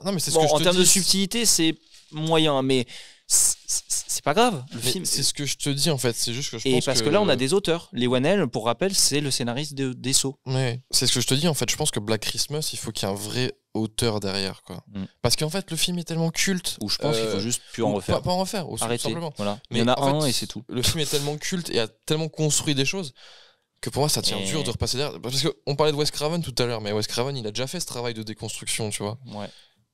Non, mais c'est ce bon, que je en te termes dis, de subtilité, c'est moyen, mais c'est pas grave. Le film. C'est ce que je te dis en fait. C'est juste que je pense. Et parce que là, on a des des auteurs. Lee Whannell, pour rappel, c'est le scénariste des Sceaux. Ouais. C'est ce que je te dis en fait. Je pense que Black Christmas, il faut qu'il y ait un vrai auteur derrière, quoi. Parce qu'en fait, le film est tellement culte. Ou je pense qu'il faut juste plus en refaire. Pas en refaire, arrêter. Simplement. Voilà. Mais il y en a un et c'est tout. Le film est tellement culte et a tellement construit des choses que pour moi ça tient dur de repasser derrière. Parce qu'on parlait de Wes Craven tout à l'heure, mais Wes Craven il a déjà fait ce travail de déconstruction, tu vois. Ouais.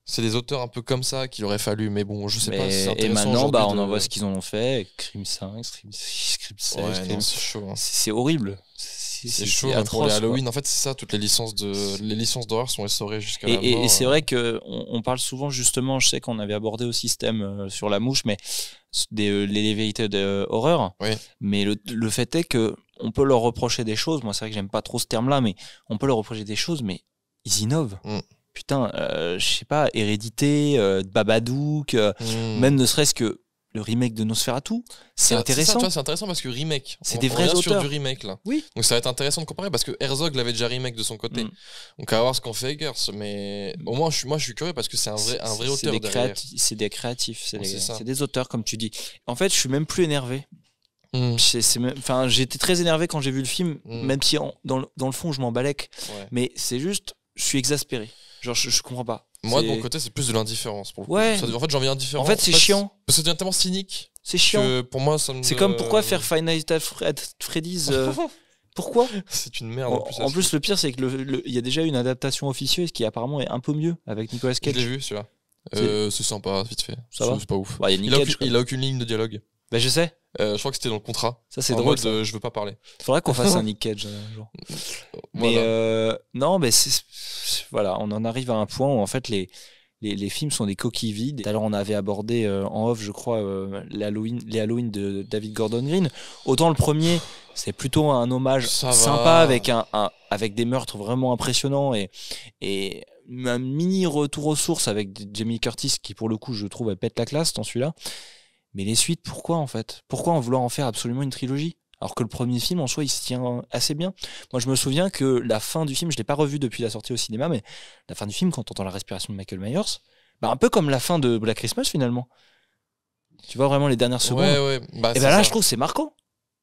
C'est des auteurs un peu comme ça qu'il aurait fallu, mais bon, je sais pas si c'est intéressant. Et maintenant, on en voit ce qu'ils en ont fait. Crime 5, Crime 6, Crime 7. Ouais, non, c'est chaud. Hein. C'est horrible. C'est chaud même pour les Halloween. En fait, c'est ça, toutes les licences d'horreur sont essorées jusqu'à la mort. Et c'est vrai qu'on parle souvent, justement, je sais qu'on avait abordé au système sur La Mouche, mais l'Elevated Horror. Oui. Mais le fait est que on peut leur reprocher des choses. Moi, c'est vrai que j'aime pas trop ce terme-là, mais on peut leur reprocher des choses, mais ils innovent. Putain, je sais pas, Hérédité, Babadook, même ne serait-ce que le remake de Nosferatu, c'est intéressant. C'est intéressant parce que remake, c'est des vrais auteurs. Sur du remake là. Oui. Donc ça va être intéressant de comparer parce que Herzog l'avait déjà remake de son côté. Donc à voir ce qu'on fait Eggers, mais au moins je suis curieux parce que c'est un vrai auteur derrière. C'est des créatifs, c'est des auteurs comme tu dis. En fait, je suis même plus énervé. Enfin, j'étais très énervé quand j'ai vu le film, même si dans le fond je m'en balèque. Mais c'est juste, je suis exaspéré. Genre, je comprends pas. Moi, de mon côté, c'est plus de l'indifférence. Pour le coup. Ouais. En fait, j'en viens indifférent. En fait, c'est chiant. Parce que ça devient tellement cynique. C'est chiant. Que pour moi, c'est comme pourquoi faire Five Nights at Freddy's. Pourquoi? C'est une merde. En plus, le pire, c'est que il y a déjà une adaptation officieuse qui apparemment est un peu mieux avec Nicolas Cage. Je l'ai vu, celui-là. C'est sympa, vite fait. Ça va. C'est pas ouf. Bah, il a aucune ligne de dialogue. Bah, je sais. Je crois que c'était dans le contrat. Ça, c'est drôle. Je veux pas parler. Faudrait qu'on fasse un Nick Cage un jour. Mais non, mais voilà, on en arrive à un point où en fait les films sont des coquilles vides. Tout à l'heure, on avait abordé en off, je crois, les Halloween de David Gordon Green. Autant le premier, c'est plutôt un hommage sympa avec des meurtres vraiment impressionnants et un mini retour aux sources avec Jamie Curtis qui, pour le coup, je trouve, elle pète la classe dans celui-là. Mais les suites, pourquoi en fait? Pourquoi en vouloir en faire absolument une trilogie? Alors que le premier film, en soi, il se tient assez bien. Moi, je me souviens que la fin du film, je ne l'ai pas revu depuis la sortie au cinéma, mais la fin du film, quand on entend la respiration de Michael Myers, un peu comme la fin de Black Christmas, finalement. Tu vois vraiment les dernières secondes. Ouais. Et là, je trouve que c'est marquant.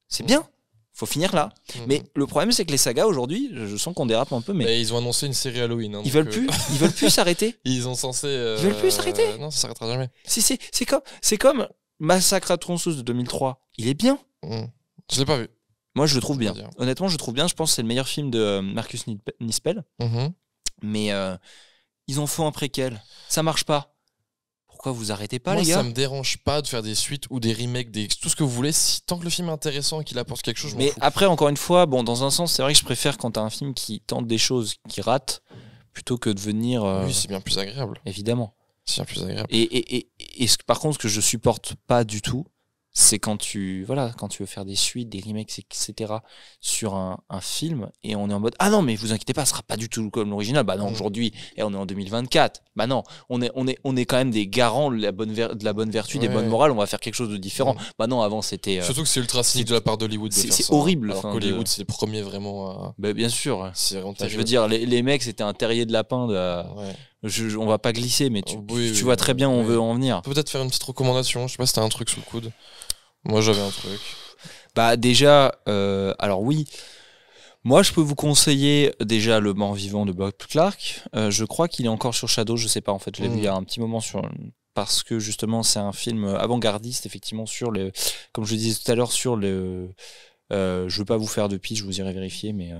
C'est bien. Faut finir là. Mais le problème, c'est que les sagas aujourd'hui, je sens qu'on dérape un peu. Mais ils ont annoncé une série Halloween. Hein, ils veulent plus s'arrêter. Ils ont censé. Ils veulent plus s'arrêter. Non, ça s'arrêtera jamais. C'est comme Massacre à tronçonneuse de 2003. Il est bien. Je l'ai pas vu. Moi, je le trouve bien. Honnêtement, je le trouve bien. Je pense que c'est le meilleur film de Marcus Nispel. Mais ils en font un préquel. Ça marche pas. Pourquoi vous arrêtez pas, les gars ? Ça me dérange pas de faire des suites ou des remakes, tout ce que vous voulez, tant que le film est intéressant et qu'il apporte quelque chose. Mais après, encore une fois, bon, dans un sens, c'est vrai que je préfère quand t'as un film qui tente des choses qui ratent plutôt que de venir. Oui, c'est bien plus agréable. Évidemment. C'est bien plus agréable. Et par contre, ce que je supporte pas du tout, c'est quand tu veux faire des suites, des remakes, etc. sur un film et on est en mode ah non mais vous inquiétez pas, ce sera pas du tout comme l'original. Bah non, aujourd'hui on est en 2024. Bah non, on est quand même des garants de la bonne vertu, des bonnes morales. On va faire quelque chose de différent. Bah non, avant c'était. Surtout que c'est ultra cynique de la part d'Hollywood. C'est horrible. Alors qu'Hollywood c'est les premiers vraiment. Bah bien sûr. C'est vraiment je veux dire les mecs c'était un terrier de lapin de. On va pas glisser, mais tu vois très bien où on veut en venir. On peut peut-être faire une petite recommandation. Je sais pas si t'as un truc sous le coude. Moi, j'avais un truc. Bah déjà, alors oui. Moi, je peux vous conseiller déjà Le Mort-Vivant de Bob Clark. Je crois qu'il est encore sur Shadow. Je sais pas en fait. Je l'ai vu il y a un petit moment parce que justement c'est un film avant-gardiste effectivement sur le, comme je le disais tout à l'heure sur le. Je veux pas vous faire de pitch, je vous irai vérifier, mais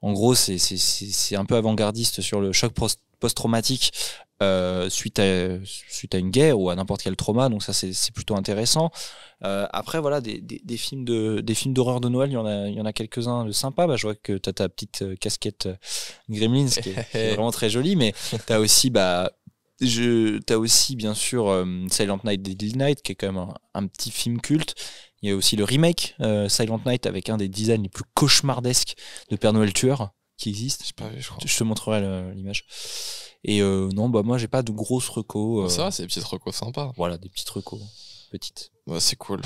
en gros c'est un peu avant-gardiste sur le choc post-traumatique suite à une guerre ou à n'importe quel trauma, donc ça c'est plutôt intéressant. Après voilà des films d'horreur de Noël, il y en a quelques-uns de sympas. Bah, je vois que t'as ta petite casquette Gremlins qui est vraiment très jolie, mais t'as aussi t'as aussi bien sûr Silent Night, Deadly Night qui est quand même un petit film culte. Il y a aussi le remake Silent Night avec un des designs les plus cauchemardesques de Père Noël tueur qui existe. Je te montrerai l'image. Et non, bah moi j'ai pas de grosses recos. Ça va, c'est des petites recos sympas. Voilà, des petites recos petites. Ouais, c'est cool.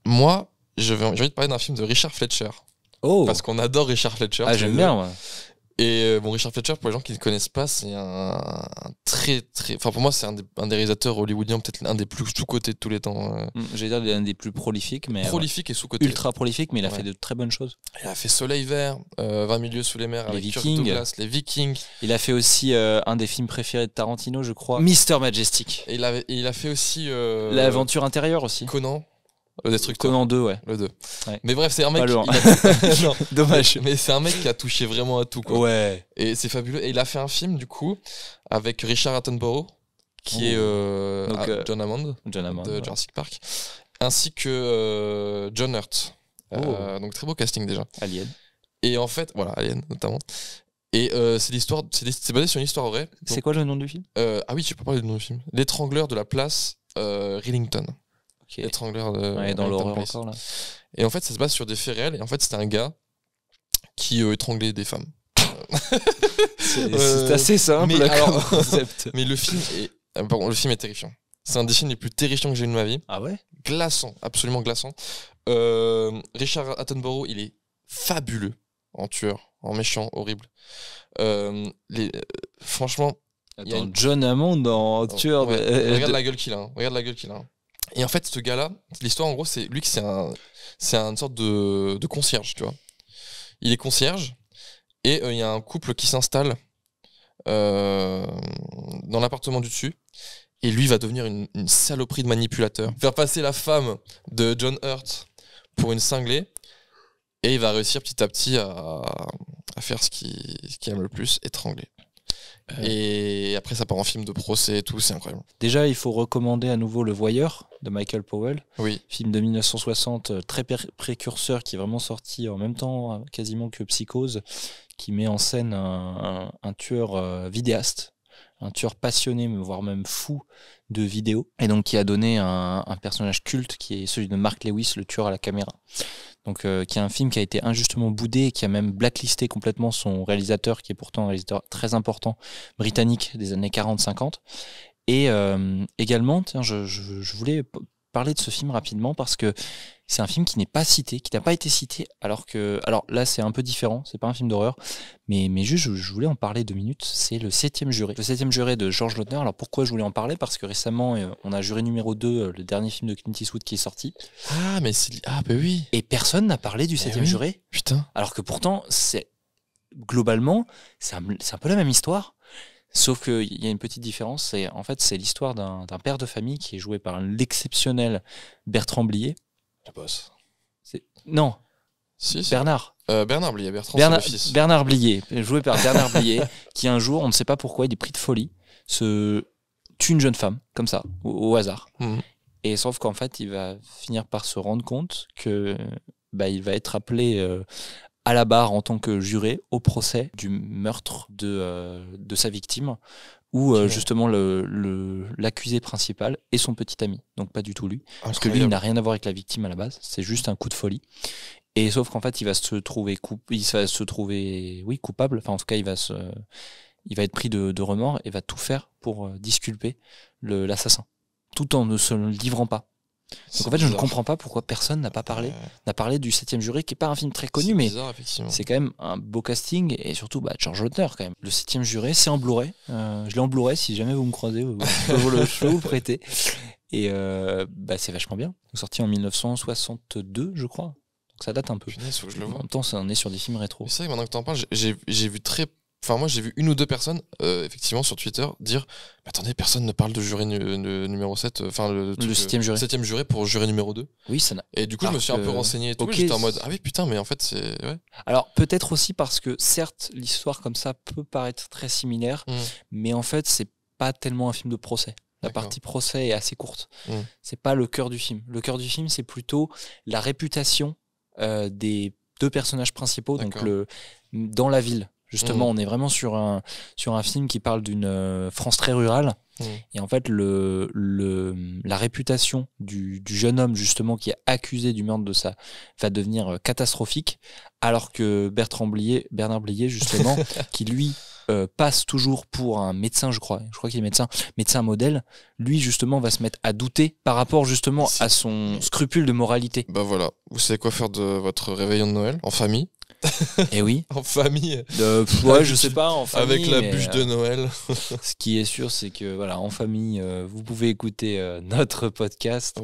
Moi, j'ai envie de parler d'un film de Richard Fletcher. Oh. Parce qu'on adore Richard Fletcher. Ah, j'aime bien, moi. Et bon, Richard Fletcher, pour les gens qui ne le connaissent pas, c'est un très très. Enfin, pour moi, c'est un des réalisateurs hollywoodiens, peut-être un des plus sous-cotés de tous les temps. J'allais dire un des plus prolifiques, mais. Prolifique et sous-coté. Ultra prolifique, mais il a fait de très bonnes choses. Il a fait Soleil Vert, 20 milieux sous les mers, les avec Vikings. Kirk Douglas, les Vikings. Il a fait aussi un des films préférés de Tarantino, je crois. Mr. Majestic. Et il a fait aussi. L'aventure intérieure aussi. Conan. Le Destructeur. Conan 2, ouais. Le 2. Ouais. Mais bref, c'est un mec. Non. Dommage. Mais c'est un mec qui a touché vraiment à tout, quoi. Ouais. Et c'est fabuleux. Et il a fait un film, du coup, avec Richard Attenborough, qui est John Hammond de Jurassic Park, ainsi que John Hurt. Donc très beau casting déjà. Alien. Et en fait, voilà, Alien notamment. Et c'est basé sur une histoire vraie. C'est quoi le nom du film ? Ah oui, tu peux parler du nom du film. L'étrangleur de la place Rillington. Okay. L'étrangleur de. Ouais, dans l'horreur encore là. Et en fait, ça se base sur des faits réels. Et en fait, c'était un gars qui étranglait des femmes. C'est assez simple. Mais, mais le film est terrifiant. C'est un des films les plus terrifiants que j'ai eu de ma vie. Ah ouais ? Glaçant, absolument glaçant. Richard Attenborough, il est fabuleux en tueur, en méchant, horrible. Franchement. Attends, John Hammond en tueur. Regarde la gueule qu'il a. Regarde la gueule qu'il a. Et en fait, ce gars-là, l'histoire en gros, c'est lui qui c'est une sorte de concierge, tu vois. Il est concierge et il y a un couple qui s'installe dans l'appartement du dessus et lui va devenir une saloperie de manipulateur. Faire passer la femme de John Hurt pour une cinglée et il va réussir petit à petit à faire ce qu'il aime le plus, étrangler. Et après ça part en film de procès et tout, c'est incroyable. Déjà il faut recommander à nouveau Le Voyeur de Michael Powell, oui. Film de 1960 très précurseur qui est vraiment sorti en même temps quasiment que Psychose, qui met en scène un tueur vidéaste, un tueur passionné voire même fou de vidéos, et donc qui a donné un personnage culte qui est celui de Mark Lewis, le tueur à la caméra. Donc, qui est un film qui a été injustement boudé et qui a même blacklisté complètement son réalisateur, qui est pourtant un réalisateur très important, britannique des années 40-50. Et également, tiens, je voulais parler de ce film rapidement parce que c'est un film qui n'est pas cité, qui n'a pas été cité, alors là c'est un peu différent, c'est pas un film d'horreur, mais juste je voulais en parler 2 minutes, c'est le 7e juré. Le 7e juré de Georges Lautner. Alors pourquoi je voulais en parler? Parce que récemment on a Juré numéro 2, le dernier film de Clint Eastwood qui est sorti. Ah bah oui. Et personne n'a parlé du 7e juré. Putain. Alors que pourtant, globalement, c'est un peu la même histoire. Sauf qu'il y a une petite différence, c'est l'histoire d'un père de famille qui est joué par l'exceptionnel Bertrand Blier. Le boss. Non. Si. Bernard. Bernard Blier, c'est le fils. Bernard Blier, joué par Bernard Blier, qui un jour, on ne sait pas pourquoi, il est pris de folie, se tue une jeune femme, comme ça, au hasard. Et sauf qu'en fait, il va finir par se rendre compte que il va être appelé à la barre en tant que juré au procès du meurtre de sa victime, où justement l'accusé principal est son petit ami, donc pas du tout lui, parce que lui il n'a rien à voir avec la victime à la base, c'est juste un coup de folie. Et sauf qu'en fait il va se trouver coupable, enfin en tout cas il va être pris de remords et va tout faire pour disculper l'assassin, tout en ne se livrant pas. Donc en fait, je ne comprends pas pourquoi personne n'a parlé du 7e juré, qui est pas un film très connu, mais c'est quand même un beau casting, et surtout Georges Lautner quand même. Le 7e juré, c'est en Blu-ray. Je l'ai en Blu-ray, si jamais vous me croisez, je peux vous le prêter. Et c'est vachement bien. Sorti en 1962, je crois. Donc ça date un peu. Punaise, faut que je le vois. En même temps, on est sur des films rétro. C'est vrai que maintenant que t'en parles, j'ai vu moi j'ai vu 1 ou 2 personnes effectivement sur Twitter dire mais attendez, personne ne parle de juré numéro 7, enfin le 7e juré. 7e juré pour juré numéro 2. Oui, ça n'a... Et du coup je me suis un peu renseigné et tout, j'étais en mode ah oui putain, mais en fait c'est ouais. Alors peut-être aussi parce que certes l'histoire comme ça peut paraître très similaire, mais en fait c'est pas tellement un film de procès. La partie procès est assez courte. C'est pas le cœur du film. Le cœur du film, c'est plutôt la réputation des 2 personnages principaux, donc dans la ville. Justement, on est vraiment sur un film qui parle d'une France très rurale. Et en fait, la réputation du jeune homme, justement, qui est accusé du meurtre de ça, va devenir catastrophique, alors que Bernard Blier, justement, qui lui passe toujours pour un médecin, je crois qu'il est médecin modèle, lui, justement, va se mettre à douter par rapport, justement, à son scrupule de moralité. Bah voilà, vous savez quoi faire de votre réveillon de Noël en famille? Et oui. En famille. Ouais, je sais pas, en famille. Avec la bûche de Noël. Ce qui est sûr, c'est que voilà, en famille, vous pouvez écouter notre podcast,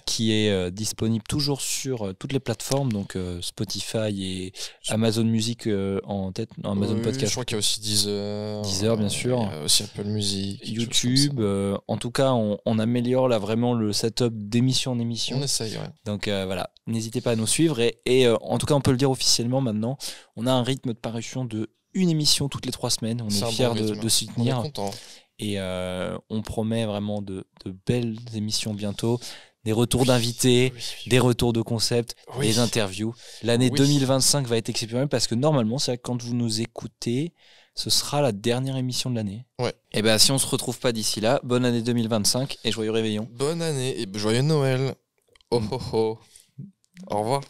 qui est disponible toujours sur toutes les plateformes, donc Spotify et Amazon Music en tête, Amazon Podcast. Je crois qu'il y a aussi Deezer, bien sûr. Il y a aussi Apple Music, YouTube. En tout cas, on améliore là vraiment le setup d'émission en émission. On essaye, ouais. Donc voilà, n'hésitez pas à nous suivre et en tout cas, on peut le dire officiellement maintenant. On a un rythme de parution de 1 émission toutes les 3 semaines. On est fiers de s'y tenir. On est content. Et on promet vraiment de belles émissions bientôt. Des retours d'invités, des retours de concepts, des interviews. L'année 2025 va être exceptionnelle parce que normalement, c'est vrai que quand vous nous écoutez, ce sera la dernière émission de l'année. Ouais. Et bien, si on se retrouve pas d'ici là, bonne année 2025 et joyeux réveillon. Bonne année et joyeux Noël. Oh oh oh. Au revoir.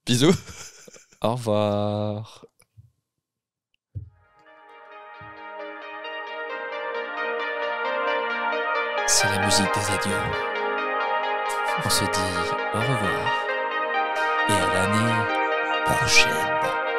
Bisous. Au revoir. C'est la musique des adieux. On se dit au revoir et à l'année prochaine.